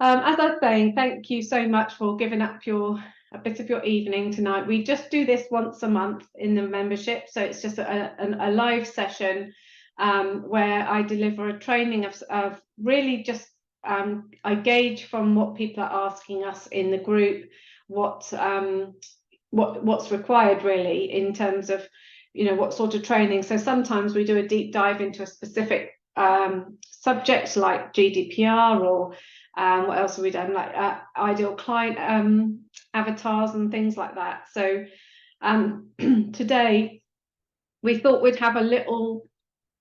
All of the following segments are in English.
As I was saying, thank you so much for giving up a bit of your evening tonight. We just do this once a month in the membership, so it's just a live session where I deliver a training of really just I gauge from what people are asking us in the group what's required really in terms of what sort of training. So sometimes we do a deep dive into a specific subject like GDPR, or what else have we done, like ideal client avatars and things like that. So today we thought we'd have a little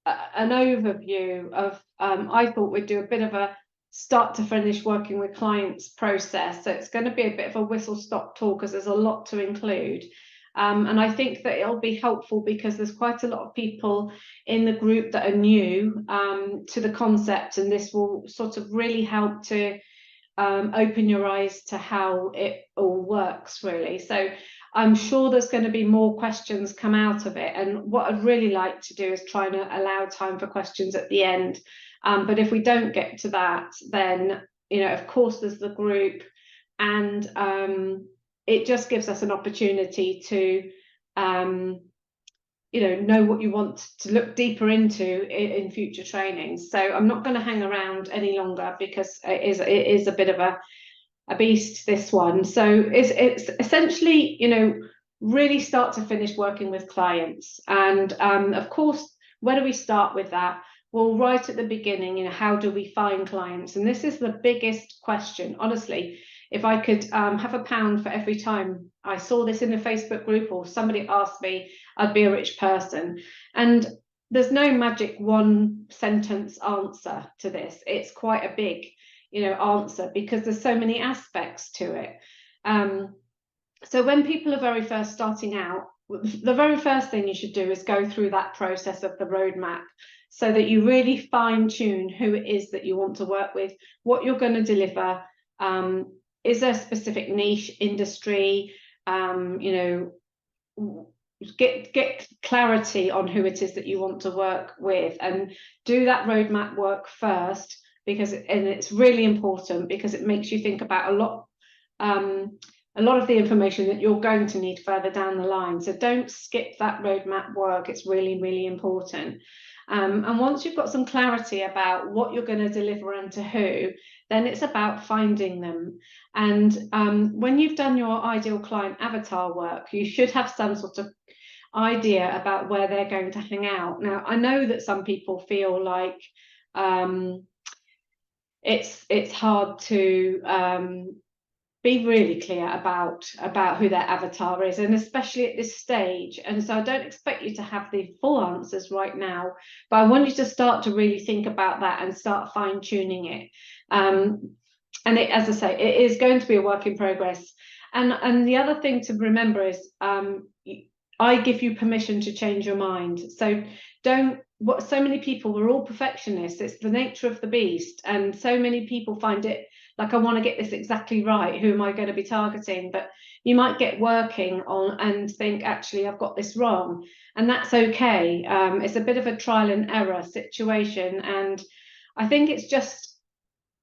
an overview of I thought we'd do a bit of a start to finish working with clients process. So it's going to be a bit of a whistle-stop tour because there's a lot to include. And I think that it'll be helpful because there's quite a lot of people in the group that are new to the concept, and this will sort of really help to open your eyes to how it all works, really. So I'm sure there's going to be more questions come out of it, and what I'd really like to do is try and allow time for questions at the end. But if we don't get to that, then of course there's the group, and it just gives us an opportunity to know what you want to look deeper into in future trainings. So I'm not going to hang around any longer because it is a bit of a beast, this one. So it's essentially really start to finish working with clients, and of course, where do we start with that? Well, right at the beginning, how do we find clients? And this is the biggest question, honestly. If I could have £1 for every time I saw this in a Facebook group or somebody asked me, I'd be a rich person. And there's no magic one sentence answer to this. It's quite a big answer because there's so many aspects to it. So when people are very first starting out, the very first thing you should do is go through that process of the roadmap so that you really fine-tune who it is that you want to work with, what you're going to deliver. Is there a specific niche industry? Get clarity on who it is that you want to work with, and do that roadmap work first, because it's really important because it makes you think about a lot of the information that you're going to need further down the line. So don't skip that roadmap work. It's really, really important. And once you've got some clarity about what you're going to deliver and to who, then it's about finding them. And when you've done your ideal client avatar work, you should have some sort of idea about where they're going to hang out. Now, I know that some people feel like it's hard to be really clear about who their avatar is, and especially at this stage. And so I don't expect you to have the full answers right now, but I want you to start to really think about that and start fine-tuning it. And as I say, it is going to be a work in progress. And the other thing to remember is I give you permission to change your mind. So so many people, we're all perfectionists. It's the nature of the beast. And so many people find it like, I want to get this exactly right. Who am I going to be targeting? But you might get working on and think, actually, I've got this wrong. And that's okay. It's a bit of a trial and error situation. And I think it's just,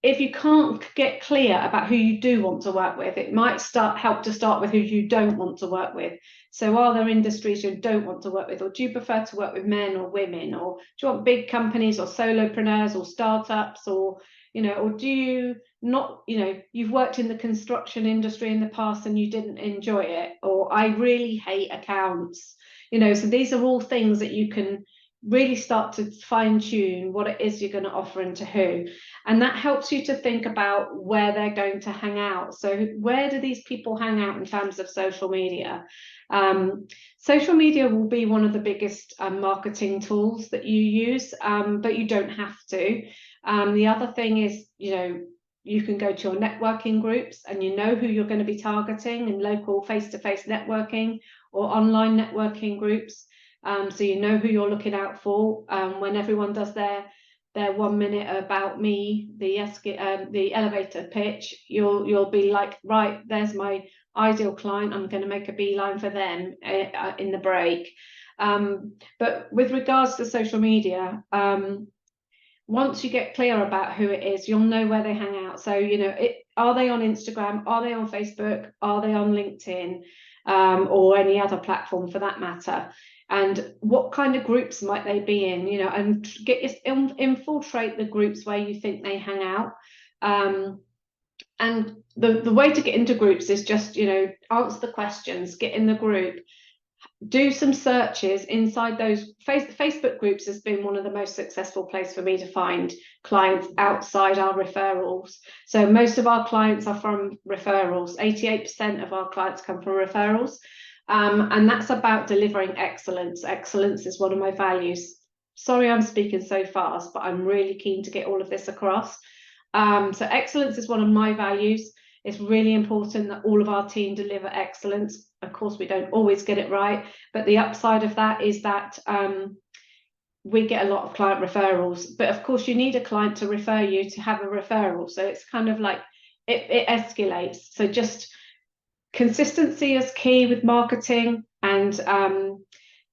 if you can't get clear about who you do want to work with, it might help to start with who you don't want to work with. So are there industries you don't want to work with, or do you prefer to work with men or women, or do you want big companies or solopreneurs or startups, or or do you not, you've worked in the construction industry in the past and you didn't enjoy it, or I really hate accounts. So these are all things that you can really start to fine-tune what it is you're going to offer and to who. And that helps you to think about where they're going to hang out. So where do these people hang out in terms of social media? Social media will be one of the biggest marketing tools that you use, but you don't have to. The other thing is, you can go to your networking groups and who you're going to be targeting in local face-to-face networking or online networking groups. So who you're looking out for. When everyone does their 1 minute about me, the elevator pitch, you'll be like, right, there's my ideal client. I'm going to make a beeline for them in the break. But with regards to social media, once you get clear about who it is, you'll know where they hang out. So, you know, are they on Instagram? Are they on Facebook? Are they on LinkedIn? Or any other platform for that matter? And what kind of groups might they be in? You know, and infiltrate the groups where you think they hang out. And the way to get into groups is just, you know, answer the questions, get in the group, do some searches inside those. Facebook groups has been one of the most successful places for me to find clients outside our referrals. So most of our clients are from referrals. 88% of our clients come from referrals. And that's about delivering excellence. Excellence is one of my values. Sorry, I'm speaking so fast, but I'm really keen to get all of this across. So excellence is one of my values. It's really important that all of our team deliver excellence. Of course, we don't always get it right, but the upside of that is that we get a lot of client referrals. But of course, you need a client to refer you to have a referral. So it's kind of like it escalates. So just consistency is key with marketing, and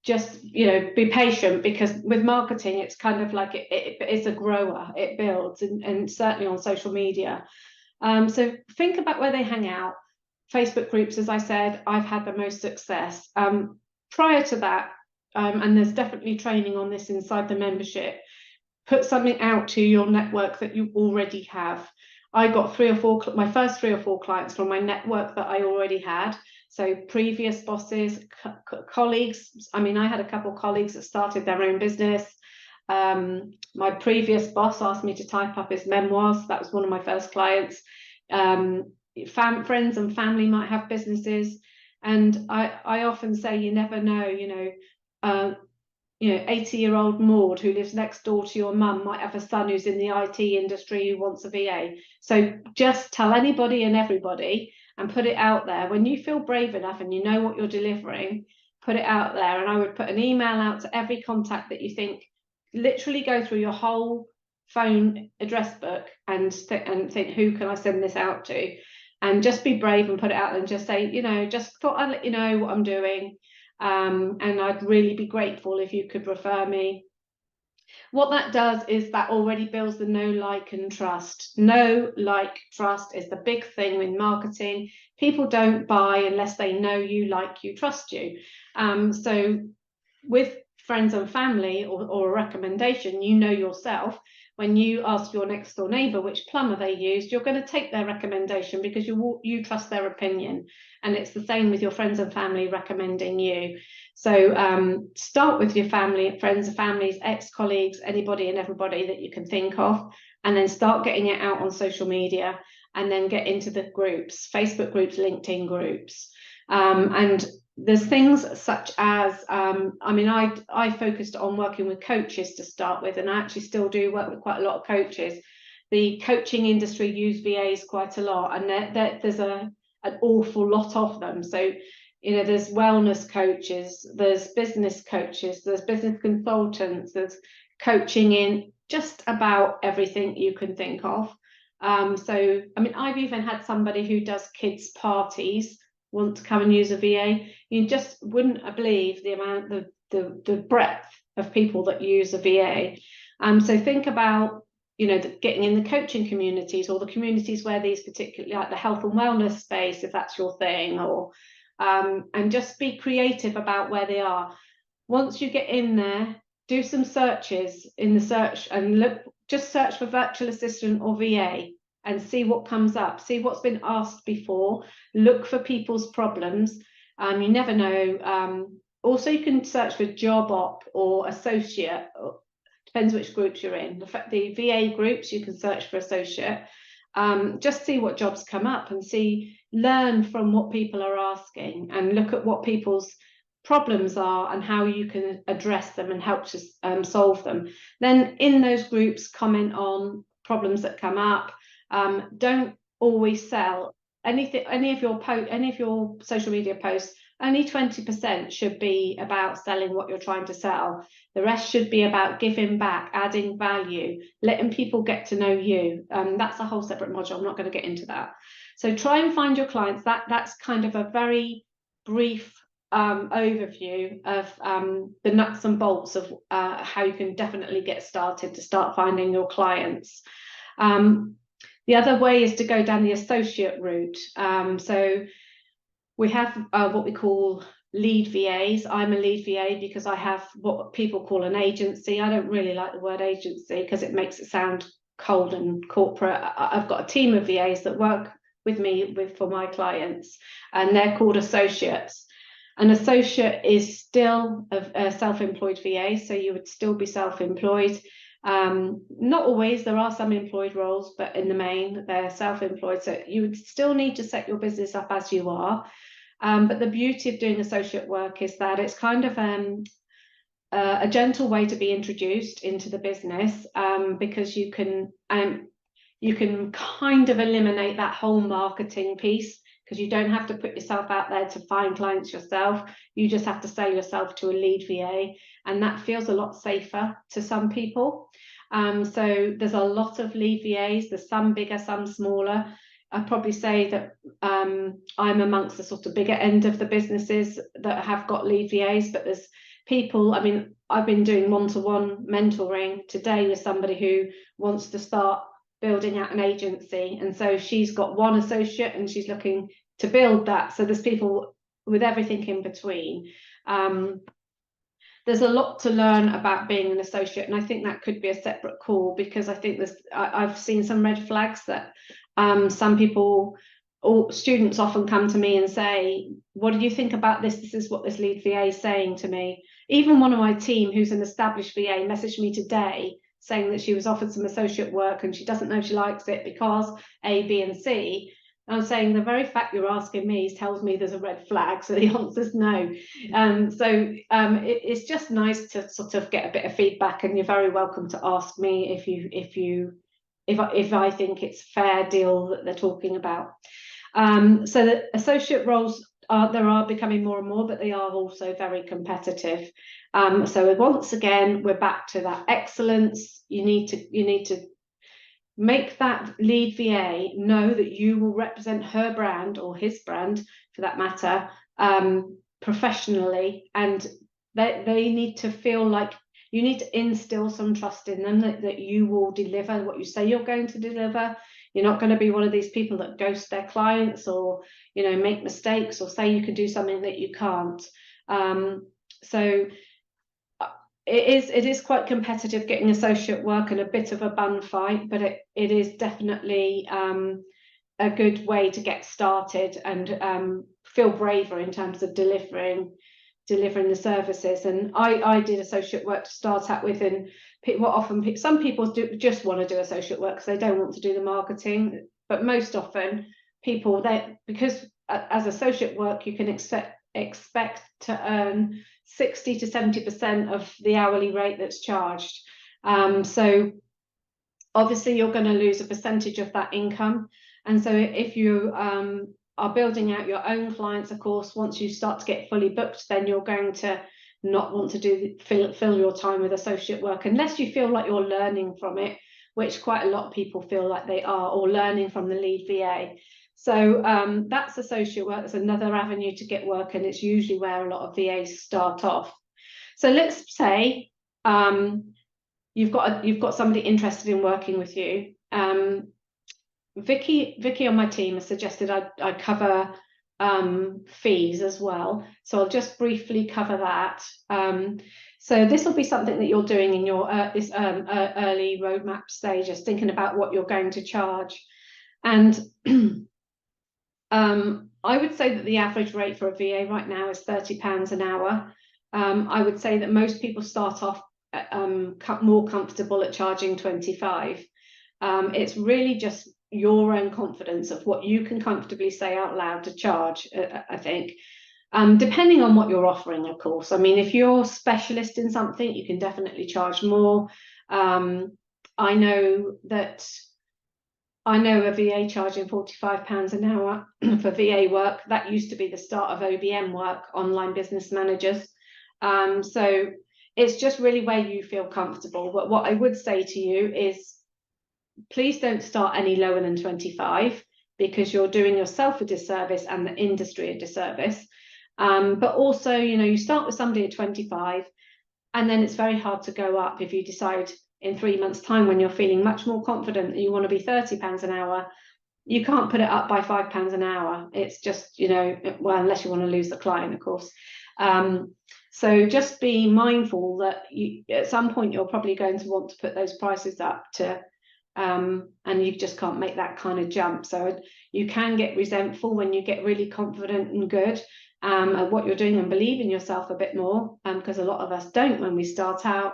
just, you know, be patient, because with marketing, it's kind of like it's a grower, it builds, and certainly on social media. So think about where they hang out. Facebook groups, as I said, I've had the most success. Prior to that, and there's definitely training on this inside the membership, put something out to your network that you already have. I got my first 3 or 4 clients from my network that I already had. So previous bosses, colleagues. I mean, I had a couple of colleagues that started their own business. My previous boss asked me to type up his memoirs. That was one of my first clients. Friends and family might have businesses, and I often say, you never know. You know, 80-year-old Maud who lives next door to your mum might have a son who's in the IT industry who wants a VA. So just tell anybody and everybody and put it out there. When you feel brave enough and you know what you're delivering, put it out there. And I would put an email out to every contact that you think. Literally go through your whole phone address book and think, who can I send this out to? And just be brave and put it out and just say, you know, just thought I'd let you know what I'm doing. And I'd really be grateful if you could refer me. What that does is that already builds the know, like, and trust. Know, like, trust is the big thing in marketing. People don't buy unless they know you, like you, trust you. So with friends and family, or a recommendation, you know yourself. When you ask your next door neighbour which plumber they used, you're going to take their recommendation because you trust their opinion. And it's the same with your friends and family recommending you. So start with your family, friends, families, ex-colleagues, anybody and everybody that you can think of, and then start getting it out on social media, and then get into the groups, Facebook groups, LinkedIn groups. And there's things such as, I mean, I focused on working with coaches to start with, and I actually still do work with quite a lot of coaches. The coaching industry use VAs quite a lot, and there's an awful lot of them. So, you know, there's wellness coaches, there's business coaches, there's business consultants, there's coaching in just about everything you can think of. So, I mean, I've even had somebody who does kids' parties want to come and use a VA. You just wouldn't believe the amount, the breadth of people that use a VA. So think about, you know, getting in the coaching communities, or the communities where these, particularly like the health and wellness space, if that's your thing, or and just be creative about where they are. Once you get in there, do some searches in the search, and just search for virtual assistant or VA and see what comes up, see what's been asked before, look for people's problems. You never know. Also, you can search for job op or associate, depends which groups you're in. The VA groups, you can search for associate. Just see what jobs come up and learn from what people are asking, and look at what people's problems are and how you can address them and help to solve them. Then in those groups, comment on problems that come up. Don't always sell anything. Any of your social media posts, only 20% should be about selling what you're trying to sell. The rest should be about giving back, adding value, letting people get to know you. That's a whole separate module. I'm not going to get into that. So try and find your clients. That's kind of a very brief overview of the nuts and bolts of how you can definitely get started to start finding your clients. The other way is to go down the associate route. So we have what we call lead VAs. I'm a lead VA because I have what people call an agency. I don't really like the word agency because it makes it sound cold and corporate. I've got a team of VAs that work with me for my clients, and they're called associates. An associate is still a self-employed VA, so you would still be self-employed. Not always, there are some employed roles, but in the main, they're self-employed. So you would still need to set your business up as you are. But the beauty of doing associate work is that it's kind of a gentle way to be introduced into the business, because you can kind of eliminate that whole marketing piece, because you don't have to put yourself out there to find clients yourself. You just have to sell yourself to a lead VA, and that feels a lot safer to some people. So there's a lot of lead VAs. There's some bigger, some smaller. I'd probably say that I'm amongst the sort of bigger end of the businesses that have got lead VAs, but there's people, I mean, I've been doing one-to-one mentoring today with somebody who wants to start building out an agency, and so she's got one associate and she's looking to build that. So there's people with everything in between. There's a lot to learn about being an associate, and I think that could be a separate call, because I think I've seen some red flags that some people or students often come to me and say, what do you think about this? This is what this lead VA is saying to me. Even one of my team, who's an established VA, messaged me today saying that she was offered some associate work and she doesn't know if she likes it because A, B, and C. I'm saying the very fact you're asking me tells me there's a red flag, so the answer's no. It's just nice to sort of get a bit of feedback, and you're very welcome to ask me if I think it's a fair deal that they're talking about. So the associate roles are becoming more and more, but they are also very competitive. So once again, we're back to that excellence. You need to make that lead VA know that you will represent her brand, or his brand for that matter, professionally, and they need to feel like you need to instill some trust in them that you will deliver what you say you're going to deliver. You're not going to be one of these people that ghost their clients, or make mistakes, or say you can do something that you can't. So it is quite competitive getting associate work, and a bit of a bun fight, but it is definitely a good way to get started and feel braver in terms of delivering the services. And I did associate work to start out with, and some people just want to do associate work because they don't want to do the marketing, but most often people, because as associate work you can expect to earn 60 to 70% of the hourly rate that's charged. So obviously you're going to lose a percentage of that income, and so if you are building out your own clients, of course, once you start to get fully booked, then you're going to not want to fill your time with associate work unless you feel like you're learning from it, which quite a lot of people feel like they are, or learning from the lead VA. So that's associate work. That's another avenue to get work, and it's usually where a lot of VAs start off. So let's say you've got somebody interested in working with you. Vicky on my team has suggested I cover fees as well, so I'll just briefly cover that. So this will be something that you're doing in your this early roadmap stages, thinking about what you're going to charge. And I would say that the average rate for a VA right now is £30 an hour. I would say that most people start off more comfortable at charging 25. It's really just your own confidence of what you can comfortably say out loud to charge, I think. Depending on what you're offering, of course. I mean, if you're specialist in something, you can definitely charge more. I know a VA charging £45 an hour for VA work. That used to be the start of OBM work, online business managers. So it's just really where you feel comfortable. But what I would say to you is, please don't start any lower than 25, because you're doing yourself a disservice and the industry a disservice. But also, you know, you start with somebody at 25, and then it's very hard to go up if you decide in 3 months' time, when you're feeling much more confident that you want to be £30 an hour, you can't put it up by £5 an hour. It's just, you know, well, unless you want to lose the client, of course. So just be mindful that at some point you're probably going to want to put those prices up to, and you just can't make that kind of jump. So you can get resentful when you get really confident and good at what you're doing and believe in yourself a bit more, because a lot of us don't when we start out.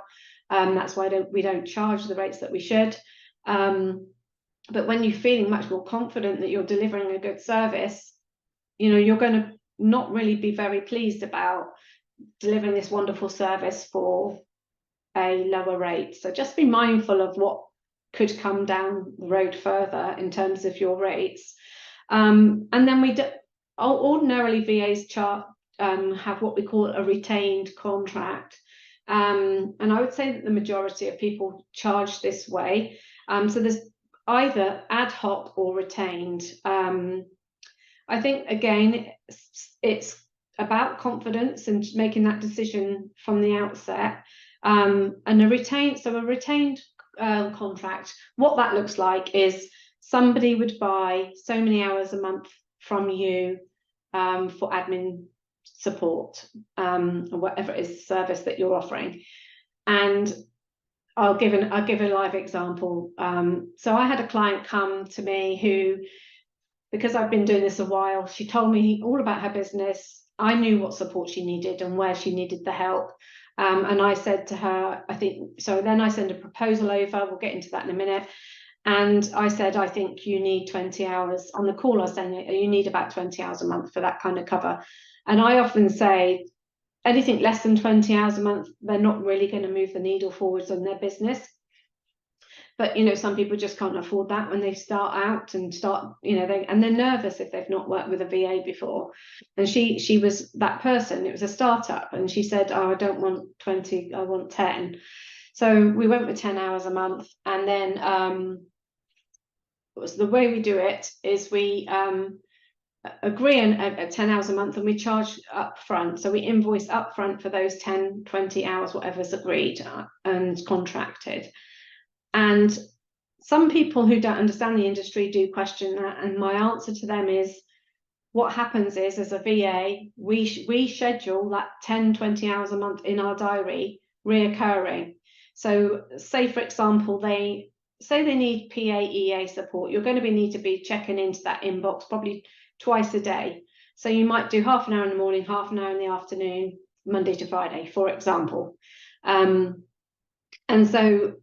That's why we don't charge the rates that we should. But when you're feeling much more confident that you're delivering a good service, you know, you're going to not really be very pleased about delivering this wonderful service for a lower rate. So just be mindful of what could come down the road further in terms of your rates. And then ordinarily VAs have what we call a retained contract. And I would say that the majority of people charge this way. So there's either ad hoc or retained. I think, again, it's about confidence and making that decision from the outset. And a retained contract, what that looks like is somebody would buy so many hours a month from you for admin support, or whatever it is service that you're offering. And I'll give a live example. So I had a client come to me who, because I've been doing this a while, she told me all about her business. I knew what support she needed and where she needed the help. And I said to her, I think, so then I send a proposal over, we'll get into that in a minute. And I said, I think you need 20 hours. On the call, I was saying, you need about 20 hours a month for that kind of cover. And I often say, anything less than 20 hours a month, they're not really going to move the needle forwards on their business. But, you know, some people just can't afford that when they start out and start, you know, they're nervous if they've not worked with a VA before. And she was that person. It was a startup. And she said, oh, I don't want 20, I want 10. So we went with 10 hours a month. And then the way we do it is we agree at 10 hours a month, and we charge up front. So we invoice up front for those 10, 20 hours, whatever's agreed and contracted. And some people who don't understand the industry do question that. And my answer to them is, what happens is, as a VA, we schedule that 10, 20 hours a month in our diary, reoccurring. So say, for example, they need PAEA support. You're going to need to be checking into that inbox probably twice a day. So you might do half an hour in the morning, half an hour in the afternoon, Monday to Friday, for example. And so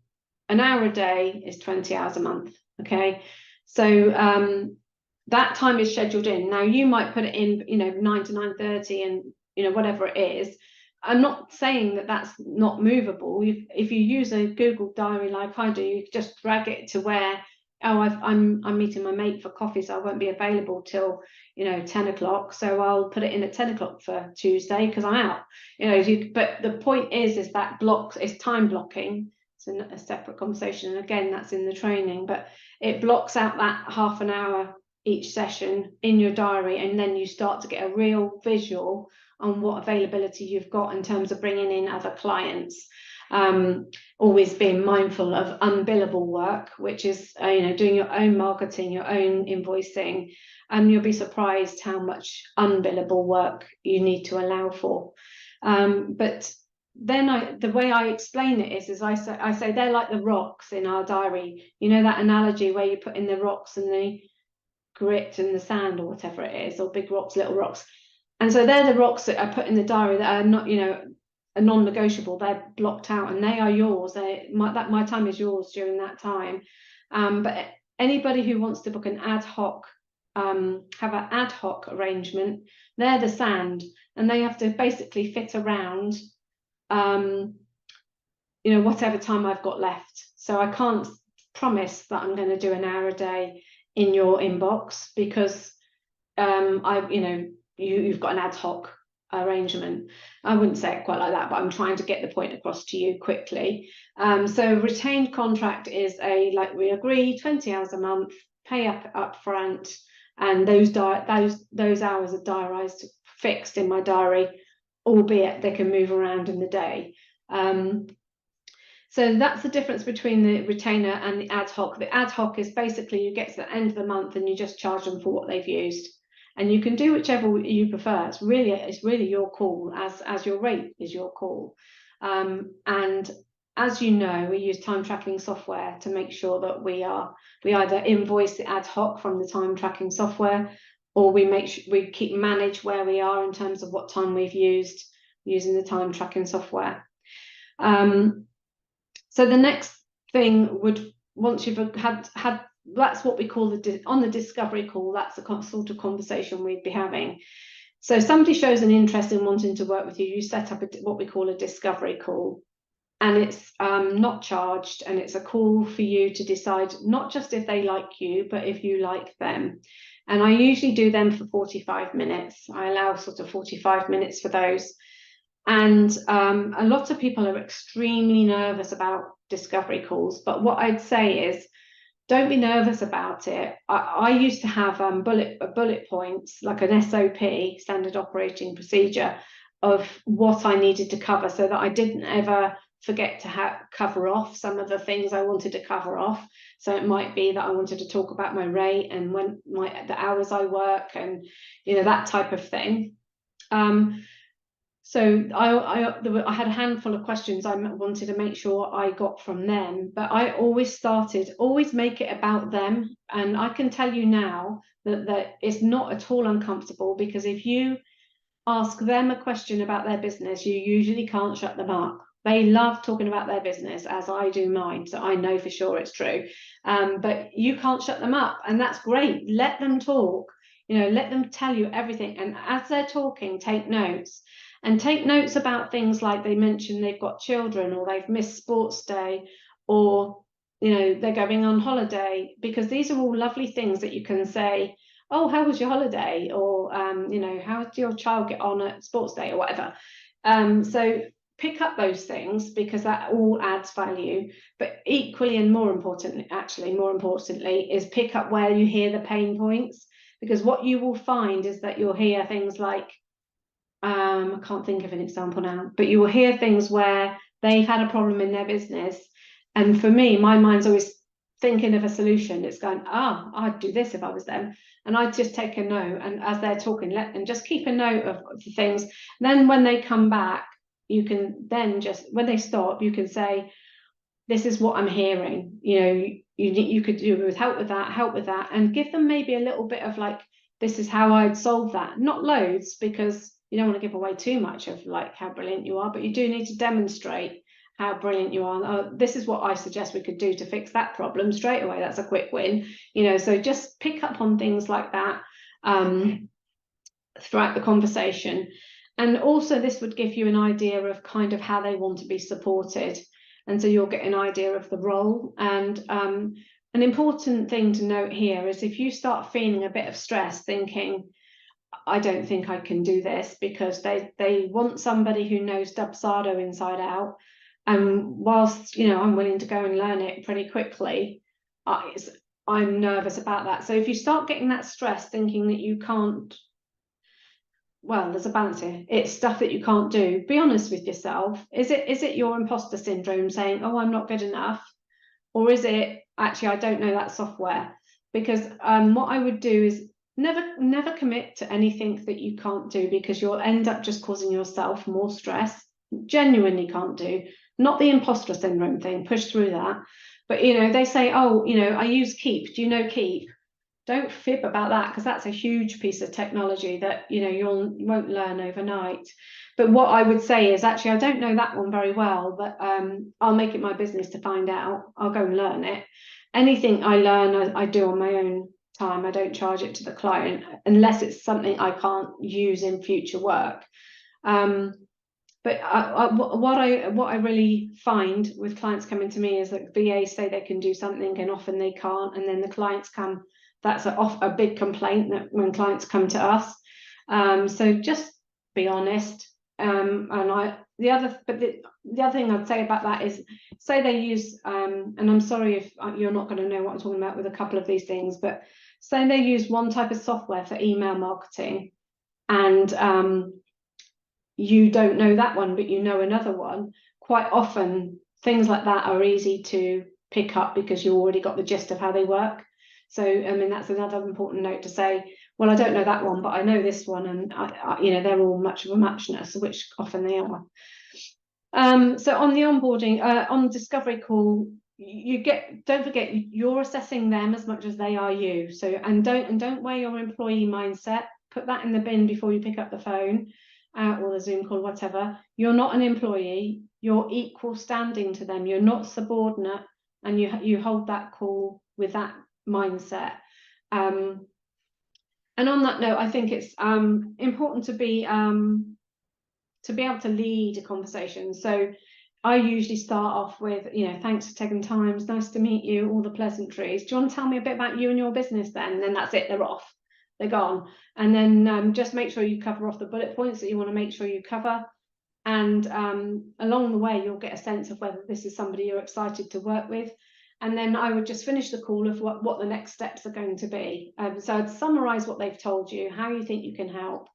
an hour a day is 20 hours a month. Okay. So that time is scheduled in. Now you might put it in, you know, 9 to 9:30 and, you know, whatever it is. I'm not saying that that's not movable. If you use a Google Diary like I do, you just drag it to where, oh, I'm meeting my mate for coffee, so I won't be available till, you know, 10 o'clock. So I'll put it in at 10 o'clock for Tuesday because I'm out. You know, but the point is that it's time blocking. It's a separate conversation. And again, that's in the training, but it blocks out that half an hour each session in your diary, and then you start to get a real visual on what availability you've got in terms of bringing in other clients. Always being mindful of unbillable work, which is you know, doing your own marketing, your own invoicing, and you'll be surprised how much unbillable work you need to allow for. But then the way I explain it is I say they're like the rocks in our diary. You know that analogy where you put in the rocks and the grit and the sand, or whatever it is, or big rocks, little rocks. And so they're the rocks that I put in the diary that are not, you know, are non-negotiable. They're blocked out, and they are yours. My time is yours during that time. But anybody who wants to book an ad hoc, have an ad hoc arrangement, they're the sand, and they have to basically fit around, you know, whatever time I've got left. So I can't promise that I'm going to do an hour a day in your inbox because you know, you've got an ad hoc arrangement. I wouldn't say it quite like that, but I'm trying to get the point across to you quickly. So retained contract is like we agree 20 hours a month, pay up front, and those hours are diarised fixed in my diary, albeit they can move around in the day. So that's the difference between the retainer and the ad hoc. The ad hoc is basically you get to the end of the month and you just charge them for what they've used, and you can do whichever you prefer. It's really your call, as your rate is your call. And as you know, we use time tracking software to make sure that we either invoice the ad hoc from the time tracking software, or we manage where we are in terms of what time we've used using the time tracking software. So the next thing would, once you've had that's what we call on the discovery call, that's the sort of conversation we'd be having. So somebody shows an interest in wanting to work with you, you set up what we call a discovery call, and it's not charged, and it's a call for you to decide not just if they like you, but if you like them. And I usually do them for 45 minutes. I allow sort of 45 minutes for those. And a lot of people are extremely nervous about discovery calls, but what I'd say is, don't be nervous about it. I used to have bullet points, like an SOP, standard operating procedure, of what I needed to cover, so that I didn't ever forget to cover off some of the things I wanted to cover off. So it might be that I wanted to talk about my rate and the hours I work, and that type of thing. So I had a handful of questions I wanted to make sure I got from them, but I always make it about them. And I can tell you now that it's not at all uncomfortable, because if you ask them a question about their business, you usually can't shut them up. They love talking about their business, as I do mine, so I know for sure it's true. But you can't shut them up, and that's great. Let them talk, let them tell you everything. And as they're talking, take notes. And take notes about things like they mention they've got children, or they've missed sports day, or they're going on holiday, because these are all lovely things that you can say. Oh, how was your holiday? Or how did your child get on at sports day, or whatever. So pick up those things, because that all adds value. But equally, and more importantly, is pick up where you hear the pain points, because what you will find is that you'll hear things like, I can't think of an example now, but you will hear things where they've had a problem in their business. And for me, my mind's always thinking of a solution. It's going, I'd do this if I was them. And I'd just take a note. And as they're talking, let them just keep a note of the things. Then when they come back, you can then when they stop, you can say, this is what I'm hearing. You could do with help with that, and give them maybe a little bit of like, this is how I'd solve that. Not loads, because you don't want to give away too much of like how brilliant you are, but you do need to demonstrate how brilliant you are. This is what I suggest we could do to fix that problem straight away. That's a quick win. So just pick up on things like that throughout the conversation. And also this would give you an idea of kind of how they want to be supported. And so you'll get an idea of the role. And an important thing to note here is, if you start feeling a bit of stress, thinking, I don't think I can do this, because they want somebody who knows Dubsado inside out. And whilst, I'm willing to go and learn it pretty quickly, I'm nervous about that. So if you start getting that stress, thinking that you can't, well, there's a balance here. It's stuff that you can't do. Be honest with yourself. Is it your imposter syndrome saying, oh, I'm not good enough? Or is it actually, I don't know that software? Because what I would do is never commit to anything that you can't do, because you'll end up just causing yourself more stress. Genuinely can't do. Not the imposter syndrome thing, push through that. But they say, oh, I use Keep. Do you know Keep? Don't fib about that, because that's a huge piece of technology that you won't learn overnight. But what I would say is, actually, I don't know that one very well, but I'll make it my business to find out. I'll go and learn it. Anything I learn, I do on my own time. I don't charge it to the client unless it's something I can't use in future work. But what I really find with clients coming to me is that VAs say they can do something and often they can't, and then the clients come. That's a big complaint, that when clients come to us. So just be honest. The other thing I'd say about that is, say they use, and I'm sorry if you're not going to know what I'm talking about with a couple of these things, but say they use one type of software for email marketing, and you don't know that one, but you know another one, quite often things like that are easy to pick up because you already got the gist of how they work. So, I mean, that's another important note to say, well, I don't know that one, but I know this one, and you know, they're all much of a muchness, which often they are. So on the onboarding, on the discovery call, don't forget, you're assessing them as much as they are you. So, and don't weigh your employee mindset. Put that in the bin before you pick up the phone or the Zoom call, whatever. You're not an employee. You're equal standing to them. You're not subordinate, and you hold that call with that mindset. And on that note, I think it's important to be able to lead a conversation. So I usually start off with, you know, thanks for taking time. It's nice to meet you, all the pleasantries. Do you want to tell me a bit about you and your business then? And then that's it, they're off, they're gone. And then just make sure you cover off the bullet points that you want to make sure you cover. And along the way, you'll get a sense of whether this is somebody you're excited to work with. And then I would just finish the call of what the next steps are going to be. So I'd summarize what they've told you, how you think you can help,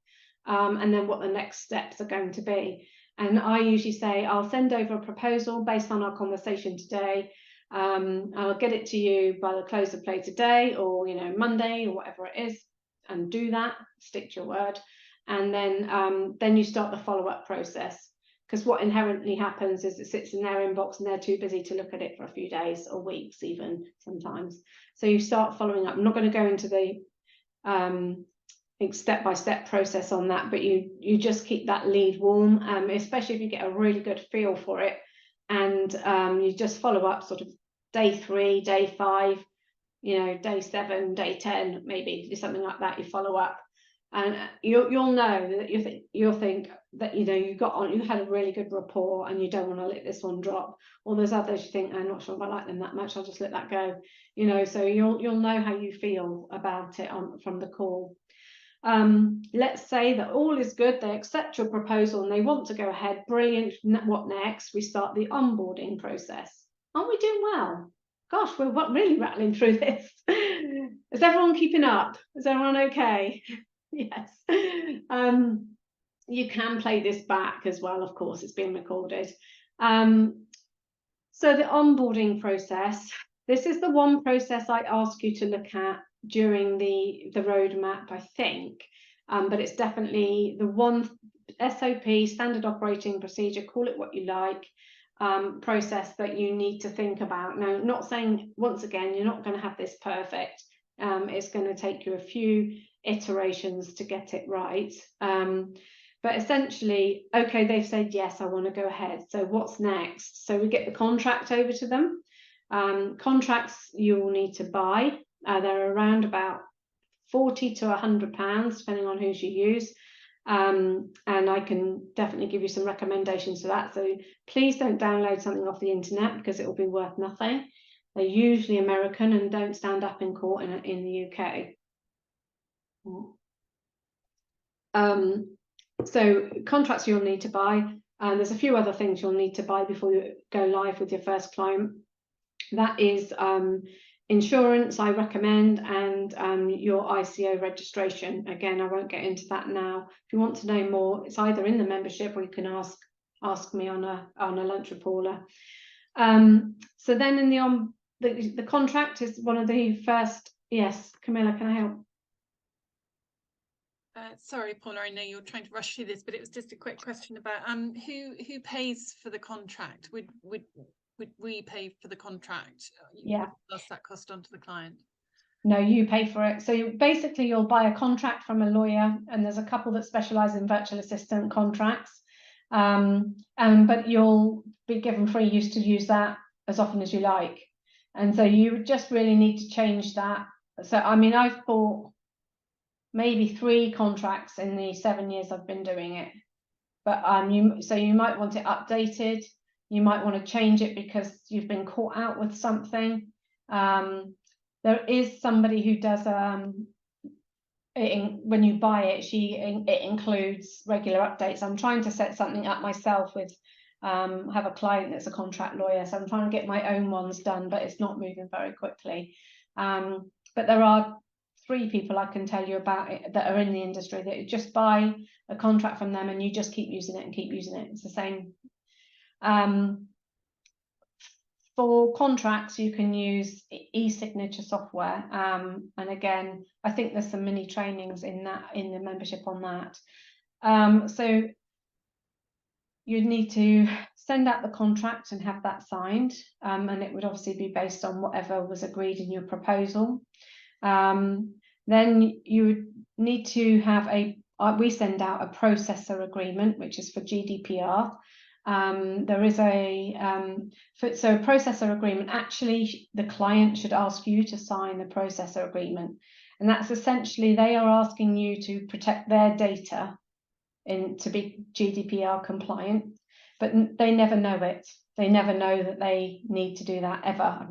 and then what the next steps are going to be. And I usually say, I'll send over a proposal based on our conversation today. I'll get it to you by the close of play today, or, you know, Monday, or whatever it is, and do that, stick to your word. And then you start the follow-up process, because what inherently happens is it sits in their inbox and they're too busy to look at it for a few days or weeks even sometimes. So you start following up. I'm not going to go into the step-by-step process on that, but you just keep that lead warm, especially if you get a really good feel for it, and you just follow up sort of day 3, day 5, you know, day 7, day 10, maybe something like that. You follow up, and you'll know that you'll think that, you know, you had a really good rapport, and you don't want to let this one drop. Or there's others you think, I'm not sure if I like them that much, I'll just let that go, you know. So you'll know how you feel about it from the call. Let's say that all is good, they accept your proposal and they want to go ahead. Brilliant. What next? We start the onboarding process. Aren't we doing well? Gosh, we're really rattling through this. Is everyone keeping up? Is everyone okay? Yes. You can play this back as well, of course, it's being recorded. So the onboarding process, this is the one process I ask you to look at during the roadmap, I think, but it's definitely the one SOP, standard operating procedure, call it what you like, process that you need to think about. Now, not saying, once again, you're not going to have this perfect. It's going to take you a few iterations to get it right. But essentially, okay, they've said, yes, I want to go ahead. So what's next? So we get the contract over to them. Contracts you will need to buy. They're around about £40 to £100, depending on whose you use. And I can definitely give you some recommendations for that. So please don't download something off the internet, because it will be worth nothing. They're usually American and don't stand up in court in the UK. So contracts you'll need to buy, and there's a few other things you'll need to buy before you go live with your first client. That is insurance, I recommend, and your ICO registration. Again, I won't get into that now. If you want to know more, it's either in the membership, or you can ask me on a lunch reporter. So then in the contract is one of the first. Yes, Camilla, can I help? Sorry, Paula, I know you're trying to rush through this, but it was just a quick question about who pays for the contract? Would we pay for the contract? Yeah. Pass that cost on to the client? No, you pay for it. So you'll buy a contract from a lawyer, and there's a couple that specialize in virtual assistant contracts. But you'll be given free use to use that as often as you like. And so you just really need to change that. So, I mean, I've bought maybe 3 contracts in the 7 years I've been doing it. But you might want it updated. You might want to change it because you've been caught out with something. There is somebody who does when you buy it, it includes regular updates. I'm trying to set something up myself with have a client that's a contract lawyer, so I'm trying to get my own ones done, but it's not moving very quickly. But there are 3 people I can tell you about it that are in the industry that you just buy a contract from them and you just keep using it and keep using it. It's the same. For contracts, you can use e-signature software, and again, I think there's some mini trainings in the membership on that. So you'd need to send out the contract and have that signed, and it would obviously be based on whatever was agreed in your proposal. Then you would need to have we send out a processor agreement, which is for GDPR. There is a processor agreement. Actually, the client should ask you to sign the processor agreement, and that's essentially they are asking you to protect their data to be GDPR compliant, but they never know it. They never know that they need to do that ever.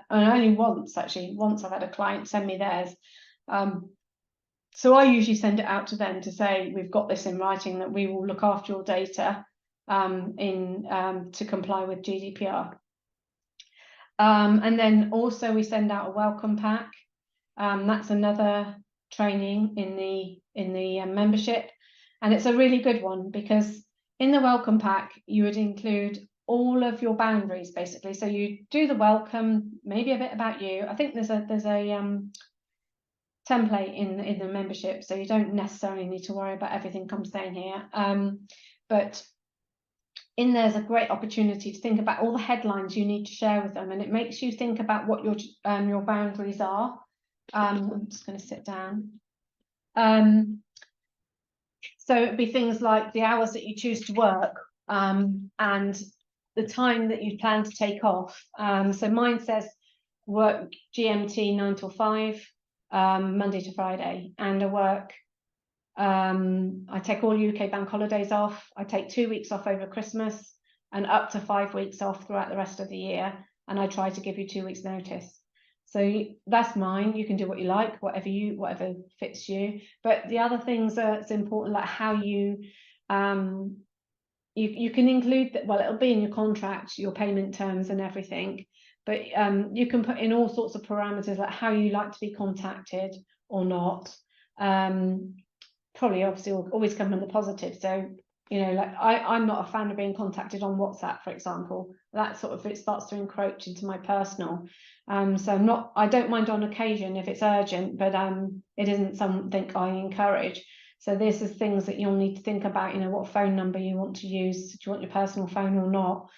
Only once I've had a client send me theirs. So I usually send it out to them to say, we've got this in writing that we will look after your data to comply with GDPR. And then also we send out a welcome pack. That's another training in the membership, and it's a really good one because in the welcome pack you would include all of your boundaries basically. So you do the welcome, maybe a bit about you. I think there's a template in the membership, so you don't necessarily need to worry about everything I'm saying here. But in there's a great opportunity to think about all the headlines you need to share with them, and it makes you think about what your boundaries are. I'm just going to sit down. So it'd be things like the hours that you choose to work, and the time that you plan to take off. So mine says work GMT 9 till 5, Monday to Friday, and I work. I take all UK bank holidays off. I take 2 weeks off over Christmas and up to 5 weeks off throughout the rest of the year. And I try to give you 2 weeks notice. So that's mine. You can do what you like, whatever fits you. But the other things that's important, like how you can include that. Well, it'll be in your contract, your payment terms and everything. But you can put in all sorts of parameters like how you like to be contacted or not. Probably obviously always come from the positive. So, you know, like I'm not a fan of being contacted on WhatsApp, for example. That sort of, it starts to encroach into my personal. So I don't mind on occasion if it's urgent, but it isn't something I encourage. So this is things that you'll need to think about, you know, what phone number you want to use. Do you want your personal phone or not?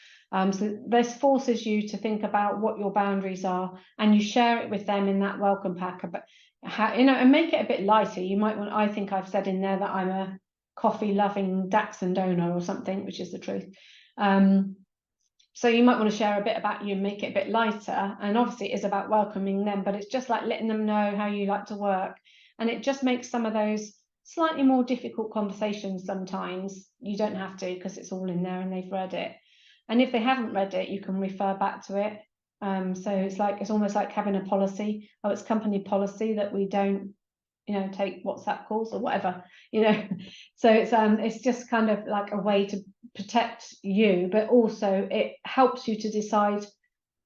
So this forces you to think about what your boundaries are, and you share it with them in that welcome pack. But how, you know, and make it a bit lighter. You might want, I think I've said in there that I'm a coffee loving Dachshund owner or something, which is the truth. So you might want to share a bit about you and make it a bit lighter. And obviously it is about welcoming them, but it's just like letting them know how you like to work. And it just makes some of those slightly more difficult conversations sometimes. You don't have to, because it's all in there and they've read it. And if they haven't read it, you can refer back to it. So it's almost like having a policy. Oh, it's company policy that we don't, you know, take WhatsApp calls or whatever, you know. So it's just kind of like a way to protect you, but also it helps you to decide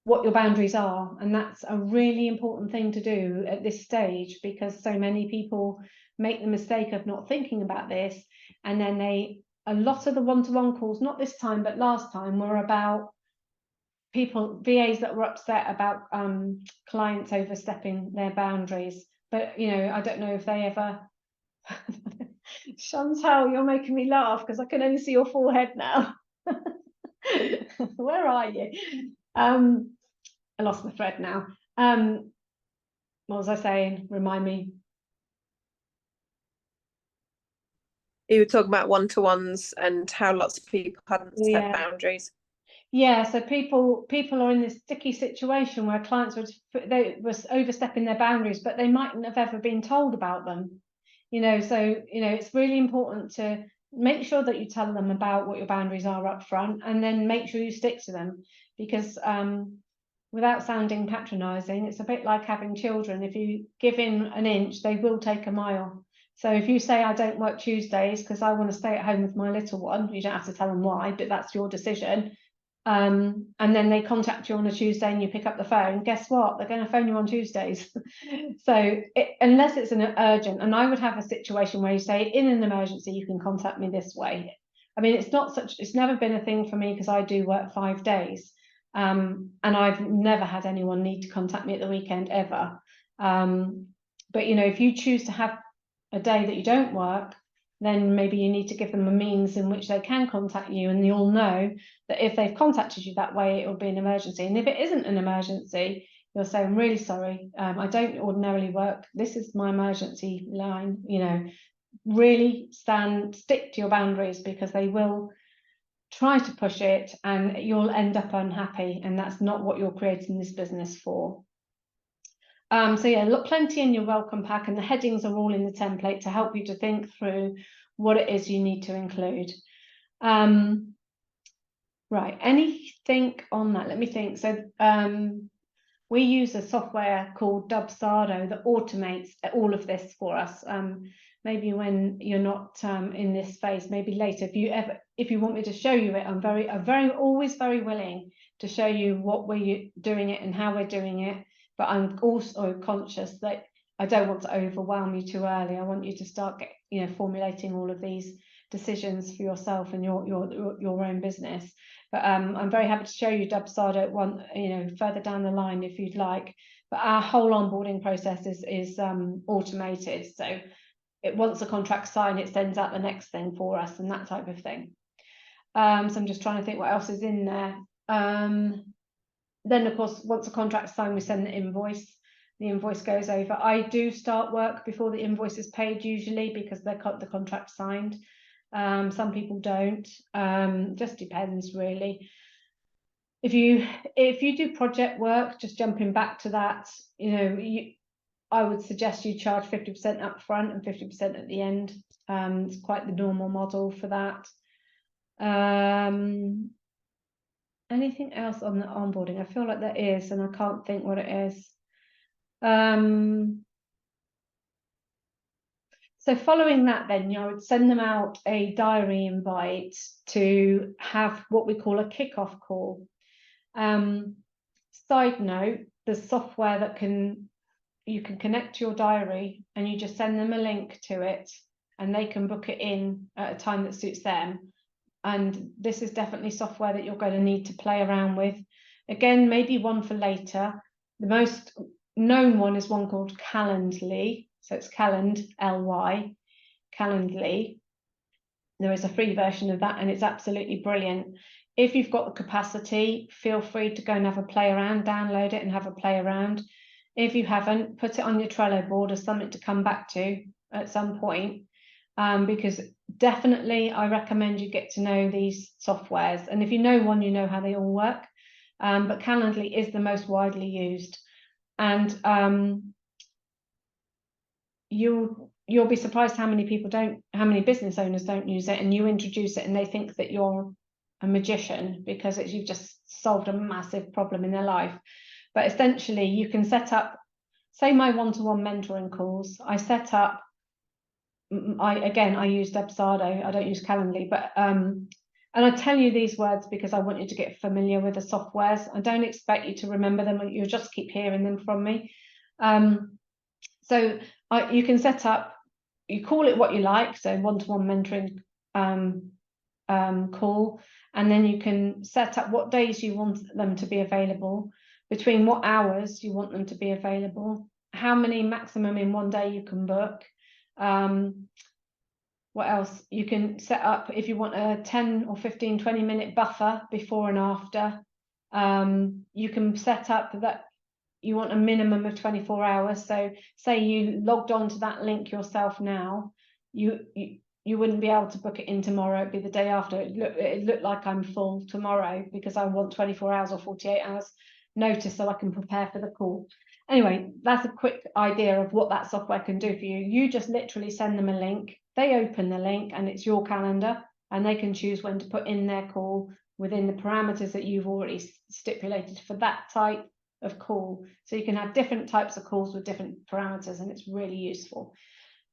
what your boundaries are. And that's a really important thing to do at this stage, because so many people make the mistake of not thinking about this, and then a lot of the one-to-one calls, not this time but last time, were about VAs that were upset about clients overstepping their boundaries. But you know, I don't know if they ever Chantal, you're making me laugh because I can only see your forehead now. Where are you? I lost my thread now. What was I saying? Remind me. You were talking about one-to-ones and how lots of people hadn't set boundaries. Yeah, so people are in this sticky situation where clients were overstepping their boundaries, but they mightn't have ever been told about them. You know, so you know, it's really important to make sure that you tell them about what your boundaries are up front, and then make sure you stick to them, because without sounding patronizing, it's a bit like having children. If you give in an inch, they will take a mile. So if you say, I don't work Tuesdays because I want to stay at home with my little one, you don't have to tell them why, but that's your decision. and then they contact you on a Tuesday and you pick up the phone, guess what? They're going to phone you on Tuesdays. So unless it's an urgent, and I would have a situation where you say, in an emergency, you can contact me this way. I mean, it's never been a thing for me because I do work 5 days. And I've never had anyone need to contact me at the weekend ever. But, you know, if you choose to have a day that you don't work, then maybe you need to give them a means in which they can contact you, and you'll know that if they've contacted you that way, it will be an emergency. And if it isn't an emergency, you'll say, I'm really sorry, I don't ordinarily work, this is my emergency line. You know, really stick to your boundaries, because they will try to push it and you'll end up unhappy, and that's not what you're creating this business for. So yeah, look, plenty in your welcome pack, and the headings are all in the template to help you to think through what it is you need to include. Right, anything on that? Let me think. So we use a software called Dubsado that automates all of this for us. Maybe when you're not in this phase, maybe later, if you want me to show you it, I'm always very willing to show you what we're doing it and how we're doing it. But I'm also conscious that I don't want to overwhelm you too early. I want you to start formulating all of these decisions for yourself and your own business. But I'm very happy to show you Dubsado further down the line if you'd like. But our whole onboarding process is automated. So once the contract's signed, it sends out the next thing for us and that type of thing. So I'm just trying to think what else is in there. Then, of course, once the contract's signed, we send the invoice. The invoice goes over. I do start work before the invoice is paid, usually, because the contract's signed. Some people don't. Just depends, really. If you do project work, just jumping back to that, I would suggest you charge 50% up front and 50% at the end. It's quite the normal model for that. Anything else on the onboarding? I feel like there is, and I can't think what it is. So following that, then I would send them out a diary invite to have what we call a kickoff call. Side note, the software that you can connect to your diary, and you just send them a link to it, and they can book it in at a time that suits them. And this is definitely software that you're going to need to play around with. Again, maybe one for later. The most known one is one called Calendly. So it's Calendly, Calendly. There is a free version of that, and it's absolutely brilliant. If you've got the capacity, feel free to go and have a play around, download it and have a play around. If you haven't, put it on your Trello board as something to come back to at some point. Because definitely I recommend you get to know these softwares, and if you know one, you know how they all work. But Calendly is the most widely used, and you'll be surprised how many business owners don't use it, and you introduce it and they think that you're a magician because you've just solved a massive problem in their life. But essentially you can set up, say my one-to-one mentoring calls, I set up, I use Dubsado, I don't use Calendly, but and I tell you these words because I want you to get familiar with the softwares. I don't expect you to remember them, you'll just keep hearing them from me. So you can set up, you call it what you like, so one-to-one mentoring call, and then you can set up what days you want them to be available, between what hours you want them to be available, how many maximum in one day you can book. What else? You can set up if you want a 10 or 15, 20-minute buffer before and after. You can set up that you want a minimum of 24 hours. So say you logged on to that link yourself now, you wouldn't be able to book it in tomorrow. It'd be the day after. It looked like I'm full tomorrow because I want 24 hours or 48 hours notice so I can prepare for the call. Anyway, that's a quick idea of what that software can do for you. You just literally send them a link, they open the link, and it's your calendar, and they can choose when to put in their call within the parameters that you've already stipulated for that type of call. So you can have different types of calls with different parameters, and it's really useful,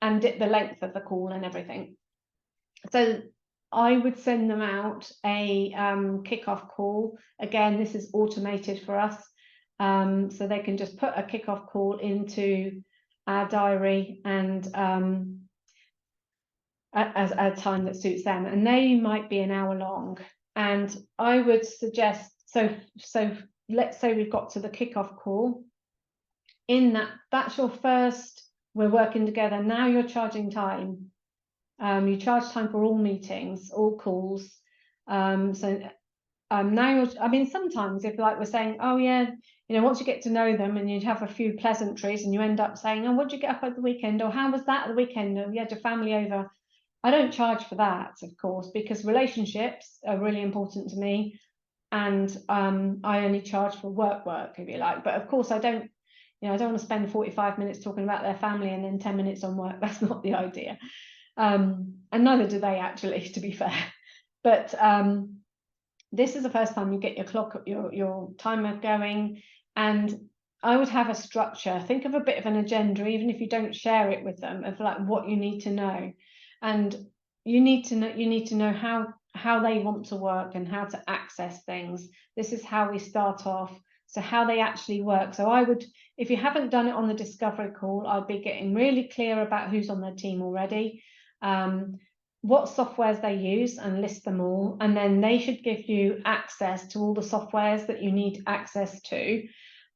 and the length of the call and everything. So I would send them out a kickoff call. Again, this is automated for us, so they can just put a kickoff call into our diary and at a time that suits them, and they might be an hour long. And I would suggest, so let's say we've got to the kickoff call. In that's your first, we're working together. Now you're charging time. You charge time for all meetings, all calls. Now you're, I mean, sometimes if like we're saying, oh yeah, you know, once you get to know them and you'd have a few pleasantries and you end up saying, oh, what did you get up at the weekend? Or how was that at the weekend? Or you had your family over. I don't charge for that, of course, because relationships are really important to me. And I only charge for work, if you like. But of course, I don't, you know, I don't want to spend 45 minutes talking about their family and then 10 minutes on work. That's not the idea. And neither do they actually, to be fair. But this is the first time you get your clock, your timer going. And I would have a structure. Think of a bit of an agenda, even if you don't share it with them, of like what you need to know. And you need to know how they want to work and how to access things. This is how we start off. So how they actually work. So I would, if you haven't done it on the discovery call, I'd be getting really clear about who's on their team already, what softwares they use, and list them all. And then they should give you access to all the softwares that you need access to.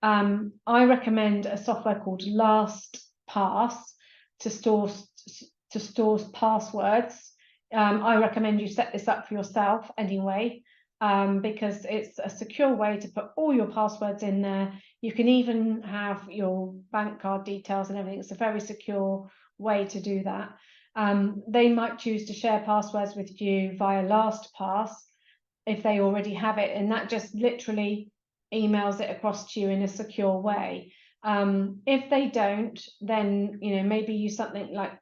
I recommend a software called LastPass to store passwords. I recommend you set this up for yourself anyway, because it's a secure way to put all your passwords in there. You can even have your bank card details and everything. It's a very secure way to do that. They might choose to share passwords with you via LastPass if they already have it, and that just literally emails it across to you in a secure way. If they don't, then you know, maybe use something like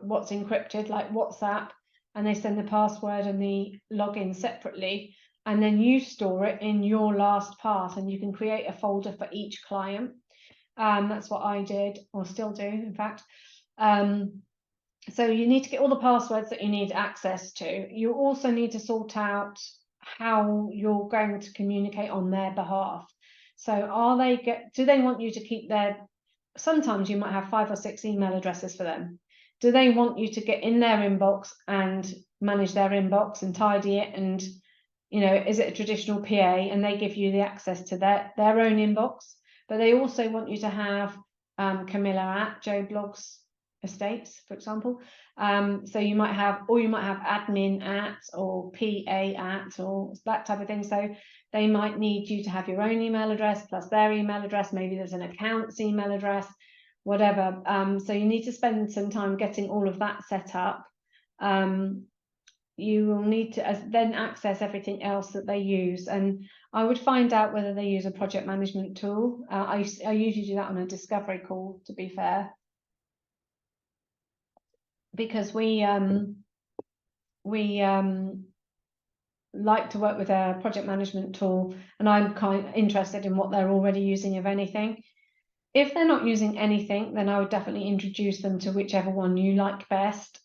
what's encrypted, like WhatsApp, and they send the password and the login separately, and then you store it in your LastPass, and you can create a folder for each client. That's what I did, or still do, in fact. So you need to get all the passwords that you need access to. You also need to sort out how you're going to communicate on their behalf. So do they want you to keep sometimes you might have 5 or 6 email addresses for them. Do they want you to get in their inbox and manage their inbox and tidy it? And, you know, is it a traditional PA and they give you the access to their own inbox? But they also want you to have Camilla at Joe Blogs Estates, for example. So you might have admin at, or PA at, or that type of thing. So they might need you to have your own email address plus their email address. Maybe there's an accounts email address, whatever. So you need to spend some time getting all of that set up. You will need to then access everything else that they use, and I would find out whether they use a project management tool. I usually do that on a discovery call, to be fair, because we like to work with a project management tool, and I'm kind of interested in what they're already using, if anything. If they're not using anything, then I would definitely introduce them to whichever one you like best.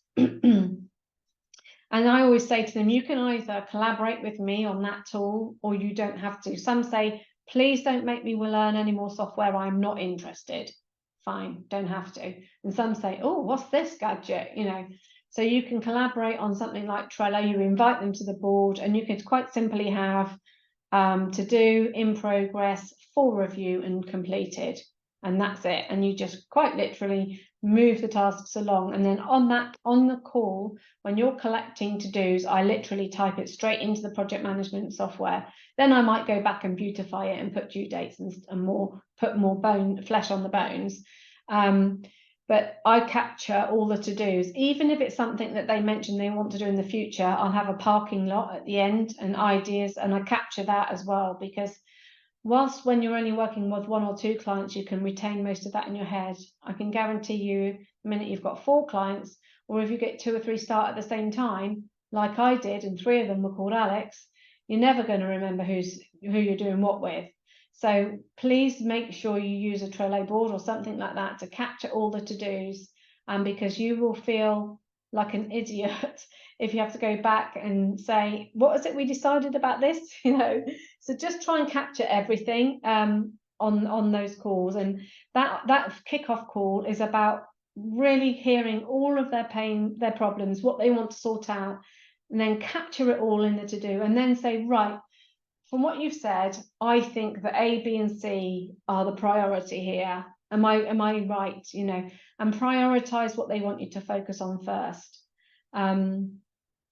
And I always say to them, you can either collaborate with me on that tool, or you don't have to. Some say, please don't make me learn any more software, I'm not interested. Fine, don't have to. And some say, oh, what's this gadget? You know, so you can collaborate on something like Trello. You invite them to the board, and you can quite simply have to do, in progress, for review, and completed. And that's it. And you just quite literally move the tasks along. And then on the call, when you're collecting to-dos, I literally type it straight into the project management software. Then I might go back and beautify it and put due dates and put more flesh on the bones. But I capture all the to-dos. Even if it's something that they mention they want to do in the future, I'll have a parking lot at the end and ideas, and I capture that as well, because whilst when you're only working with 1 or 2 clients, you can retain most of that in your head, I can guarantee you the minute you've got 4 clients, or if you get 2 or 3 start at the same time, like I did, and 3 of them were called Alex, you're never going to remember who you're doing what with. So please make sure you use a Trello board or something like that to capture all the to-dos, because you will feel like an idiot if you have to go back and say, what is it we decided about this? You know, so just try and capture everything on those calls. And that kickoff call is about really hearing all of their pain, their problems, what they want to sort out, and then capture it all in the to-do, and then say, right, from what you've said, I think that A, B, and C are the priority here. Am I right? You know, and prioritize what they want you to focus on first.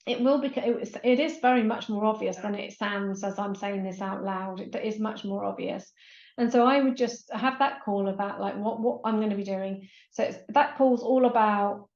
It will be. It is very much more obvious than it sounds as I'm saying this out loud. It is much more obvious. And so I would just have that call about like what I'm going to be doing. So that call's all about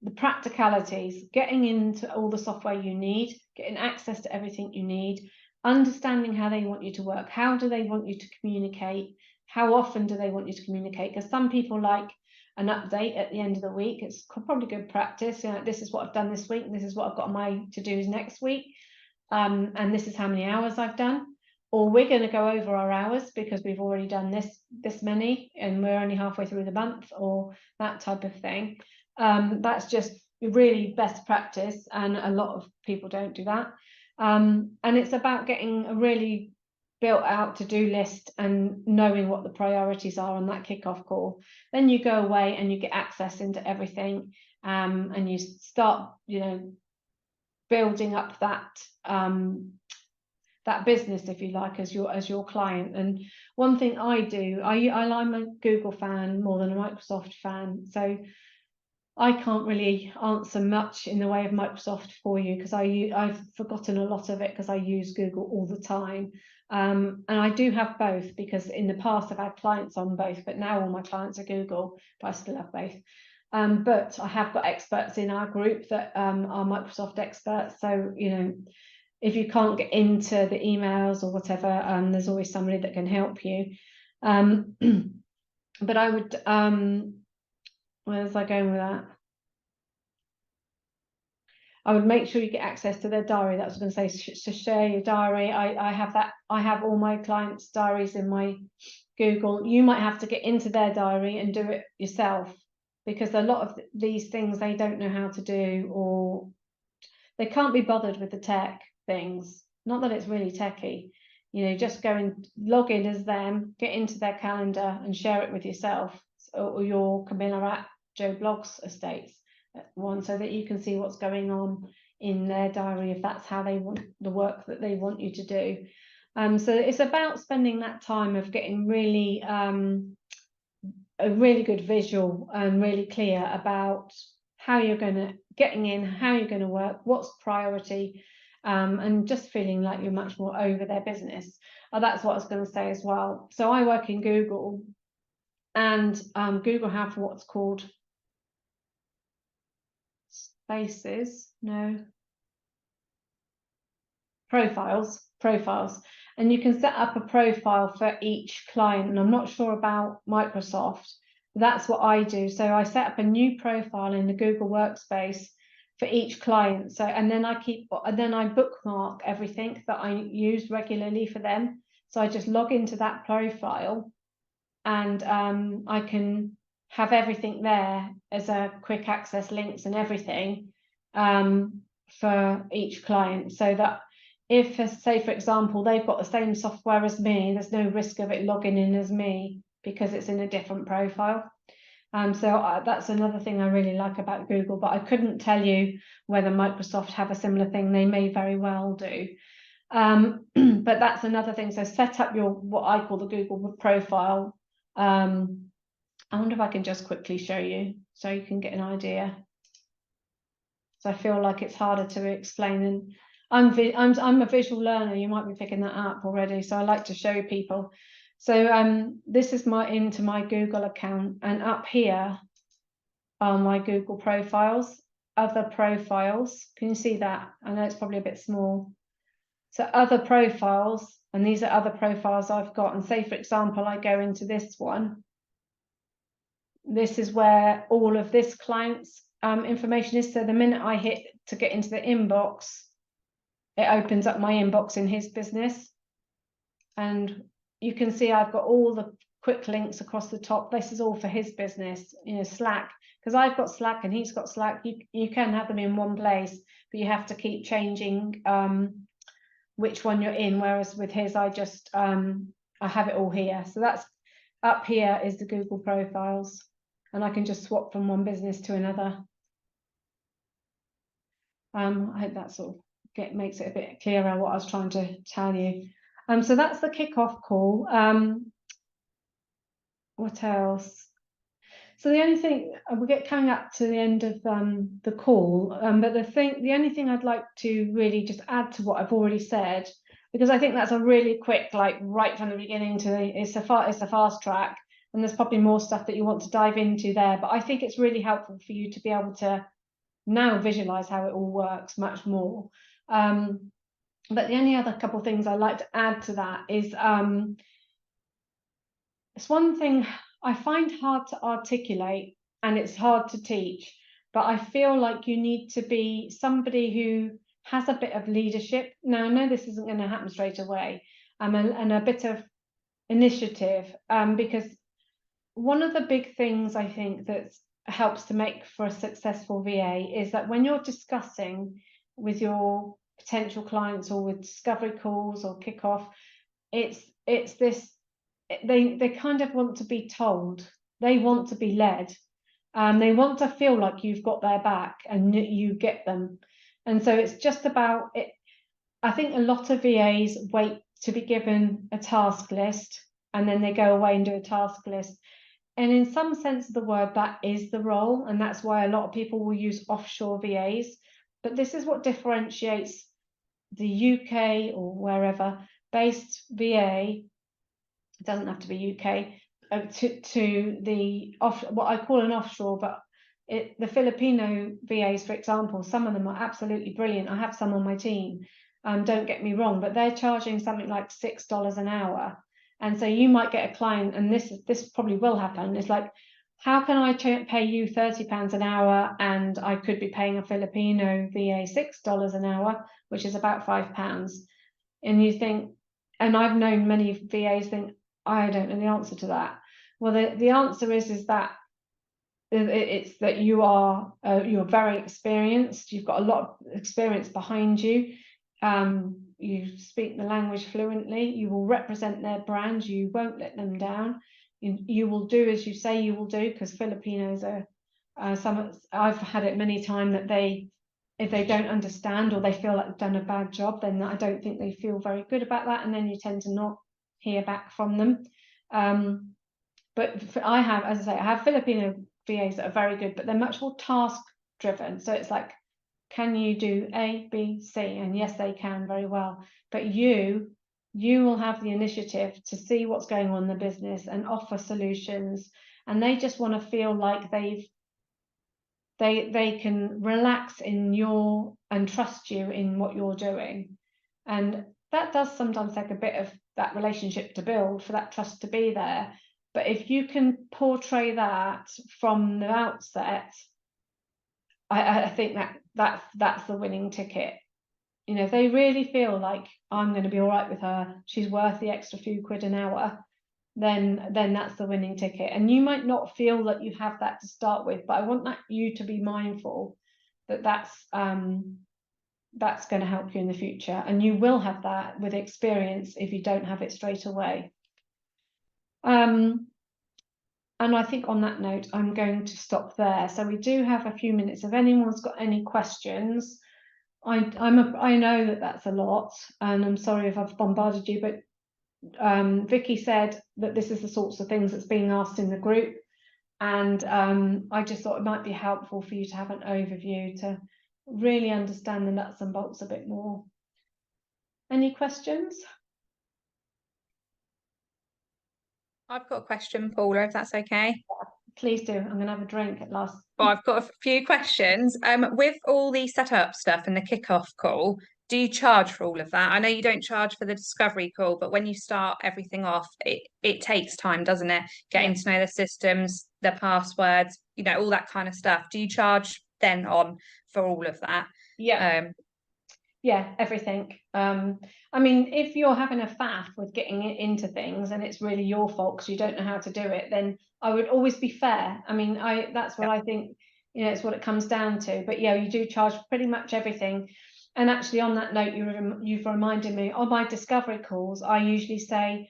the practicalities, getting into all the software you need, getting access to everything you need, understanding how they want you to work, how do they want you to communicate, how often do they want you to communicate, because some people like an update at the end of the week. It's probably good practice, you know, this is what I've done this week, and this is what I've got on my to-dos next week, and this is how many hours I've done. Or we're going to go over our hours because we've already done this many and we're only halfway through the month, or that type of thing. That's just really best practice, and a lot of people don't do that. And it's about getting a really built out to-do list and knowing what the priorities are on that kickoff call. Then you go away and you get access into everything, and you start, you know, building up that that business, if you like, as your client. And one thing I do, I'm a Google fan more than a Microsoft fan, so I can't really answer much in the way of Microsoft for you, because I've forgotten a lot of it because I use Google all the time. And I do have both, because in the past I've had clients on both, but now all my clients are Google, but I still have both. But I have got experts in our group that are Microsoft experts. So, you know, if you can't get into the emails or whatever, there's always somebody that can help you. But I would, where was I going with that? I would make sure you get access to their diary. That was going to say, to share your diary. I have that. I have all my clients' diaries in my Google. You might have to get into their diary and do it yourself, because a lot of these things they don't know how to do, or they can't be bothered with the tech things. Not that it's really techy, you know, just go and log in as them, get into their calendar and share it with yourself, or your Camilla at Joe Blogs Estates one, so that you can see what's going on in their diary, if that's how they want the work that they want you to do. So it's about spending that time of getting really a really good visual and really clear about how you're going to getting in, how you're going to work, what's priority, and just feeling like you're much more over their business. That's what I was going to say as well. So I work in Google, and Google have what's called profiles, and you can set up a profile for each client. And I'm not sure about Microsoft. That's what I do. So I set up a new profile in the Google Workspace for each client. So, and then I bookmark everything that I use regularly for them. So I just log into that profile, and I can have everything there as a quick access links and everything for each client, so that if, say for example, they've got the same software as me, there's no risk of it logging in as me because it's in a different profile. So that's another thing I really like about Google, but I couldn't tell you whether Microsoft have a similar thing. They may very well do. But that's another thing. So set up your, what I call the Google profile. I wonder if I can just quickly show you so you can get an idea. So I feel like it's harder to explain, and I'm a visual learner. You might be picking that up already. So I like to show people. So this is into my Google account, and up here are my Google profiles, other profiles. Can you see that? I know it's probably a bit small. So other profiles, and these are other profiles I've got. And say, for example, I go into this one. This is where all of this client's information is. So the minute I hit to get into the inbox, it opens up my inbox in his business. And you can see I've got all the quick links across the top. This is all for his business, you know, Slack, because I've got Slack and he's got Slack. You can have them in one place, but you have to keep changing which one you're in. Whereas with his, I just I have it all here. So that's up here is the Google profiles, and I can just swap from one business to another. I hope that sort of makes it a bit clearer what I was trying to tell you. So that's the kickoff call. What else? So the only thing we get coming up to the end of the call, but the only thing I'd like to really just add to what I've already said, because I think that's a really quick, like right from the beginning to it's a fast track, and there's probably more stuff that you want to dive into there. But I think it's really helpful for you to be able to now visualize how it all works much more. But the only other couple of things I'd like to add to that is it's one thing I find hard to articulate and it's hard to teach, but I feel like you need to be somebody who has a bit of leadership. Now, I know this isn't going to happen straight away, and a bit of initiative, because one of the big things I think that helps to make for a successful VA is that when you're discussing with your potential clients or with discovery calls or kickoff, it's this, they kind of want to be told, they want to be led, they want to feel like you've got their back and you get them. And so it's just about it. I think a lot of VAs wait to be given a task list and then they go away and do a task list. And in some sense of the word, that is the role. And that's why a lot of people will use offshore VAs. But this is what differentiates the UK or wherever based VA, it doesn't have to be UK, to the what I call an offshore, but the Filipino VAs, for example, some of them are absolutely brilliant. I have some on my team, don't get me wrong, but they're charging something like $6 an hour. And so you might get a client, and this probably will happen. It's like, how can I pay you £30 an hour and I could be paying a Filipino VA $6 an hour, which is about £5. And you think, and I've known many VAs think, I don't know the answer to that. Well, the answer is that it's that you're very experienced. You've got a lot of experience behind you. You speak the language fluently. You will represent their brand. You won't let them down. You will do as you say you will do, because Filipinos are I've had it many times that if they don't understand or they feel like they've done a bad job, then I don't think they feel very good about that, and then you tend to not hear back from them. But I have, as I say, I have Filipino VAs that are very good, but they're much more task driven. So it's like, can you do A, B, C? And yes, they can very well. But you will have the initiative to see what's going on in the business and offer solutions. And they just want to feel like they can relax in and trust you in what you're doing. And that does sometimes take a bit of that relationship to build, for that trust to be there. But if you can portray that from the outset, I think that's the winning ticket. You know, if they really feel like, I'm going to be all right with her, she's worth the extra few quid an hour, then that's the winning ticket. And you might not feel that you have that to start with, but I want you to be mindful that that's going to help you in the future, and you will have that with experience if you don't have it straight away. And I think on that note, I'm going to stop there. So we do have a few minutes. If anyone's got any questions, I know that's a lot, and I'm sorry if I've bombarded you, but Vicky said that this is the sorts of things that's being asked in the group, and I just thought it might be helpful for you to have an overview to really understand the nuts and bolts a bit more. Any questions? I've got a question, Paula, if that's okay. Please do. I'm going to have a drink at last. Well, I've got a few questions. With all the setup stuff and the kickoff call, do you charge for all of that? I know you don't charge for the discovery call, but when you start everything off, it takes time, doesn't it? Getting to know the systems, the passwords, you know, all that kind of stuff. Do you charge then on for all of that? Yeah. Yeah, everything. I mean, if you're having a faff with getting it into things and it's really your fault because you don't know how to do it, then I would always be fair. I mean, that's what I think, you know, it's what it comes down to. But yeah, you do charge pretty much everything. And actually, on that note, you've reminded me, on my discovery calls, I usually say,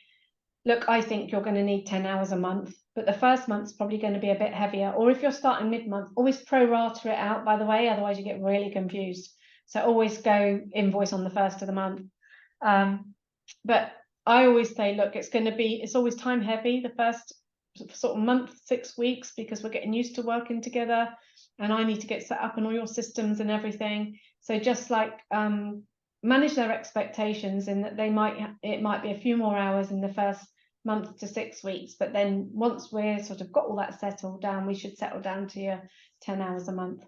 look, I think you're going to need 10 hours a month, but the first month's probably going to be a bit heavier. Or if you're starting mid-month, always pro rata it out, by the way, otherwise you get really confused. So always go invoice on the first of the month. But I always say, look, it's always time heavy, the first sort of month, 6 weeks, because we're getting used to working together and I need to get set up on all your systems and everything. So just like manage their expectations in that it might be a few more hours in the first month to 6 weeks, but then once we're sort of got all that settled down, we should settle down to your 10 hours a month.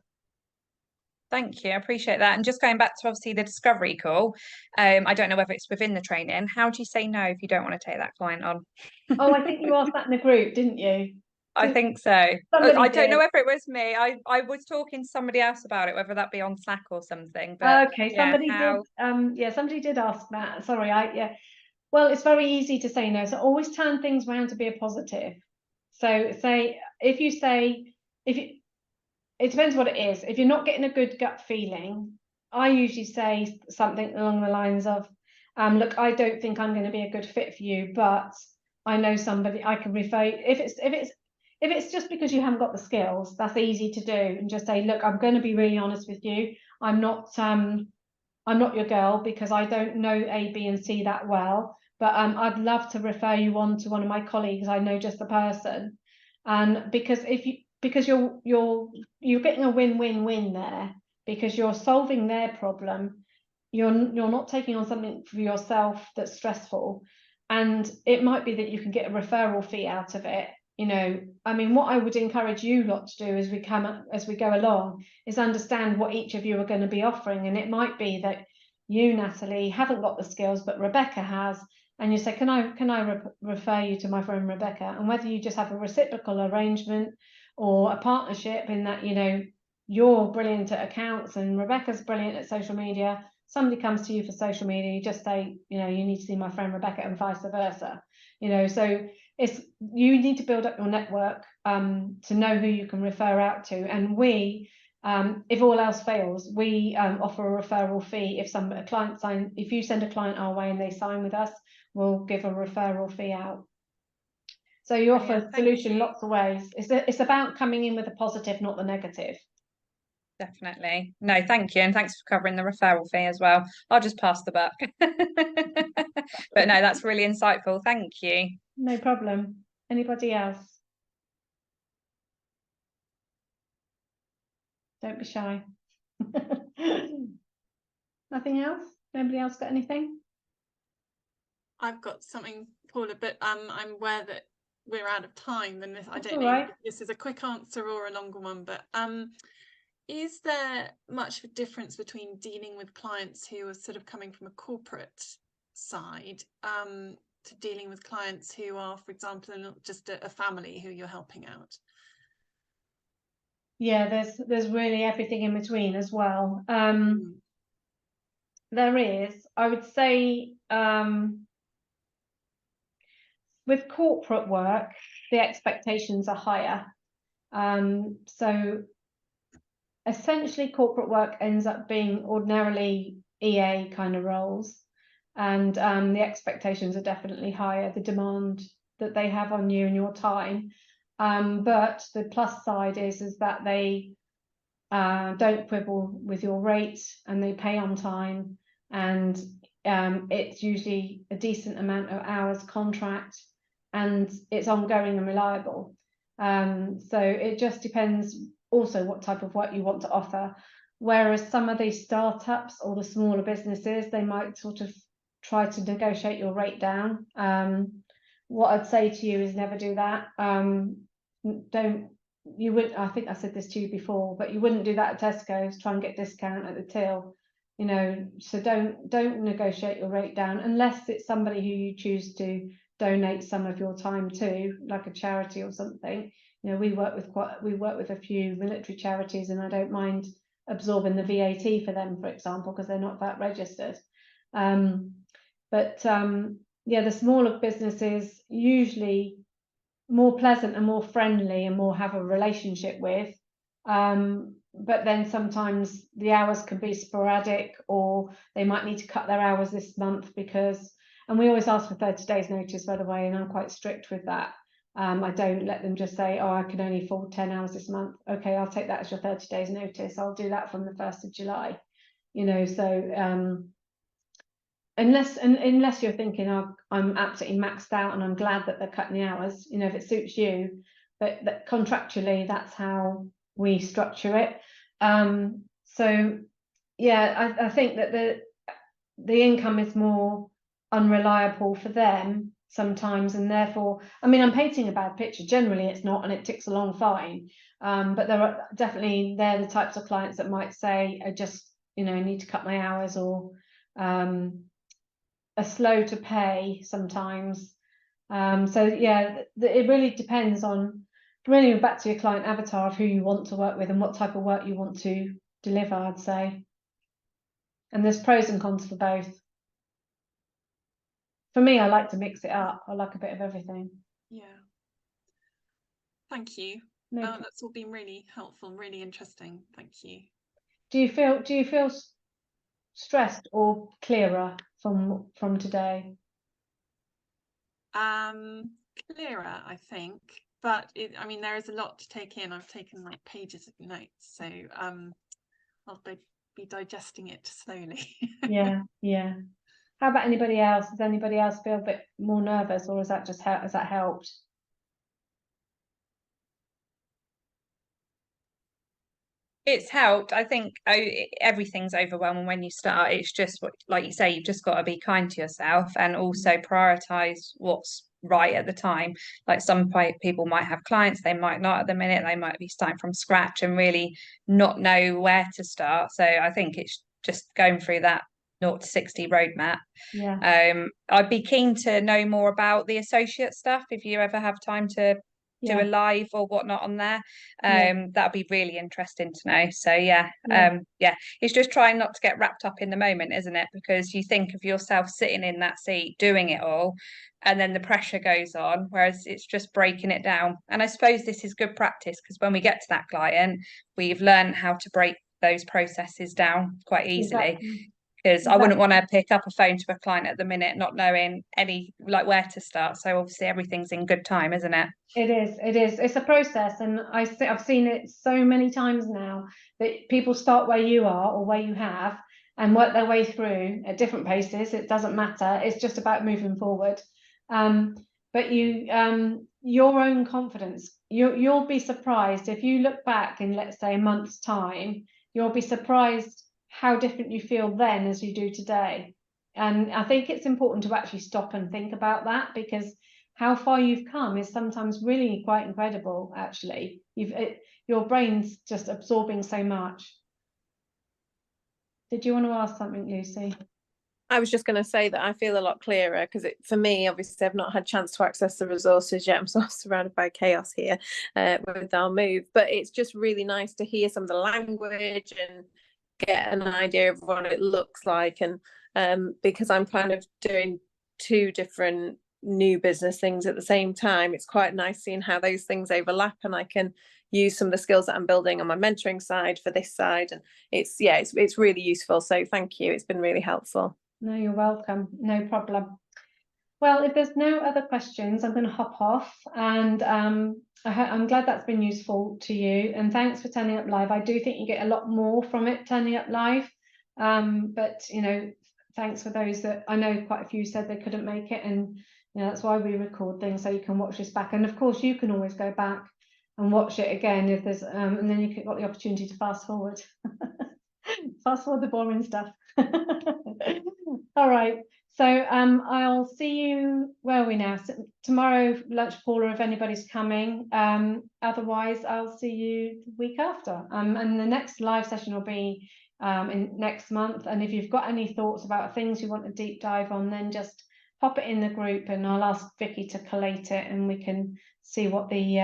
Thank you, I appreciate that. And just going back to obviously the discovery call, I don't know whether it's within the training. How do you say no if you don't want to take that client on? Oh, I think you asked that in the group, didn't you? I think so. Somebody I don't know did. whether it was me. I was talking to somebody else about it, whether that be on Slack or something. But Okay, yeah, somebody did. Yeah, somebody did ask that. Sorry, yeah. Well, it's very easy to say no. So always turn things around to be a positive. So say if it depends what it is. If you're not getting a good gut feeling, I usually say something along the lines of, look, I don't think I'm going to be a good fit for you, but I know somebody I can refer you. If it's just because you haven't got the skills, that's easy to do, and just say, look, I'm going to be really honest with you. I'm not your girl because I don't know A, B, and C that well, but I'd love to refer you on to one of my colleagues. I know just the person, and because you're getting a win-win-win there, because you're solving their problem, you're not taking on something for yourself that's stressful, and it might be that you can get a referral fee out of it. You know, I mean, what I would encourage you lot to do as we go along is understand what each of you are going to be offering, and it might be that you, Natalie, haven't got the skills, but Rebecca has, and you say, can I refer you to my friend Rebecca? And whether you just have a reciprocal arrangement or a partnership in that, you know, you're brilliant at accounts and Rebecca's brilliant at social media, somebody comes to you for social media, you just say, you know, you need to see my friend Rebecca, and vice versa. You know, so you need to build up your network to know who you can refer out to. And we, if all else fails, we offer a referral fee. If you send a client our way and they sign with us, we'll give a referral fee out. So you offer a solution lots of ways. It's about coming in with a positive, not the negative. Definitely. No, thank you. And thanks for covering the referral fee as well. I'll just pass the buck. But no, that's really insightful. Thank you. No problem. Anybody else? Don't be shy. Nothing else? Nobody else got anything? I've got something, Paula, but I'm aware that we're out of time, and I don't know right. if this is a quick answer or a longer one, but is there much of a difference between dealing with clients who are sort of coming from a corporate side to dealing with clients who are, for example, not just a family who you're helping out? Yeah, there's really everything in between as well. There is, I would say, with corporate work, the expectations are higher. So essentially corporate work ends up being ordinarily EA kind of roles, and the expectations are definitely higher, the demand that they have on you and your time. But the plus side is that they don't quibble with your rate, and they pay on time, and it's usually a decent amount of hours contract, and it's ongoing and reliable. So it just depends also what type of work you want to offer. Whereas some of these startups or the smaller businesses, they might sort of try to negotiate your rate down. What I'd say to you is never do that. I think I said this to you before, but you wouldn't do that at Tesco's, try and get a discount at the till, you know. So don't negotiate your rate down unless it's somebody who you choose to donate some of your time to, like a charity or something. You know, we work with a few military charities, and I don't mind absorbing the VAT for them, for example, because they're not VAT registered. Yeah, the smaller businesses usually more pleasant and more friendly and more have a relationship with. But then sometimes the hours can be sporadic, or they might need to cut their hours this month because, and we always ask for 30 days notice, by the way, and I'm quite strict with that. I don't let them just say, oh, I can only afford 10 hours this month. Okay, I'll take that as your 30 days notice. I'll do that from the 1st of July, you know, so unless you're thinking, oh, I'm absolutely maxed out and I'm glad that they're cutting the hours, you know, if it suits you, but that contractually that's how we structure it. So yeah, I think that the income is more unreliable for them sometimes, and therefore, I mean, I'm painting a bad picture. Generally it's not, and it ticks along fine, but they're the types of clients that might say, I just, you know, need to cut my hours, or are slow to pay sometimes. So yeah, it really depends on, really back to your client avatar of who you want to work with and what type of work you want to deliver, I'd say. And there's pros and cons for both. For me, I like to mix it up. I like a bit of everything. Yeah. Thank you. No, That's all been really helpful, really interesting. Thank you. do you feel stressed or clearer from today? Clearer, I think, but I mean, there is a lot to take in. I've taken like pages of notes, so I'll be digesting it slowly. Yeah. How about anybody else? Does anybody else feel a bit more nervous, or has that helped? It's helped. I think everything's overwhelming when you start. It's just like you say, you've just got to be kind to yourself and also prioritize what's right at the time. Like some people might have clients, they might not at the minute, they might be starting from scratch and really not know where to start. So I think it's just going through that 0 to 60 roadmap. Yeah. I'd be keen to know more about the associate stuff if you ever have time to do a live or whatnot on there. That'd be really interesting to know. So yeah, it's just trying not to get wrapped up in the moment, isn't it? Because you think of yourself sitting in that seat doing it all, and then the pressure goes on, whereas it's just breaking it down. And I suppose this is good practice, because when we get to that client, we've learned how to break those processes down quite easily. Exactly. Because I wouldn't want to pick up a phone to a client at the minute not knowing where to start. So obviously everything's in good time, isn't it? It is. It's a process, and I've seen it so many times now that people start where you are or where you have and work their way through at different paces. It doesn't matter. It's just about moving forward. But your own confidence, you'll be surprised if you look back in, let's say, a month's time. You'll be surprised how different you feel then as you do today. And I think it's important to actually stop and think about that, because how far you've come is sometimes really quite incredible, actually. Your brain's just absorbing so much. Did you want to ask something, Lucy? I was just going to say that I feel a lot clearer, because for me, obviously, I've not had a chance to access the resources yet. I'm sort of surrounded by chaos here with our move, but it's just really nice to hear some of the language and get an idea of what it looks like. And because I'm kind of doing 2 different new business things at the same time, it's quite nice seeing how those things overlap, and I can use some of the skills that I'm building on my mentoring side for this side, and it's really useful. So thank you, it's been really helpful. No, you're welcome. No problem. Well, if there's no other questions, I'm going to hop off, and I'm glad that's been useful to you, and thanks for turning up live. I do think you get a lot more from it turning up live, but you know, thanks for those that I know quite a few said they couldn't make it, and you know, that's why we record things, so you can watch this back, and of course you can always go back and watch it again if there's and then you've got the opportunity to fast forward the boring stuff. All right, so I'll see you, where are we now? So tomorrow lunch, Paula, if anybody's coming. Otherwise I'll see you the week after, and the next live session will be in next month. And if you've got any thoughts about things you want to deep dive on, then just pop it in the group and I'll ask Vicky to collate it, and we can see what the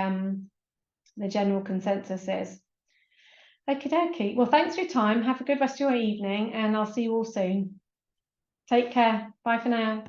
general consensus is. Okie dokie. Well, thanks for your time. Have a good rest of your evening, and I'll see you all soon. Take care. Bye for now.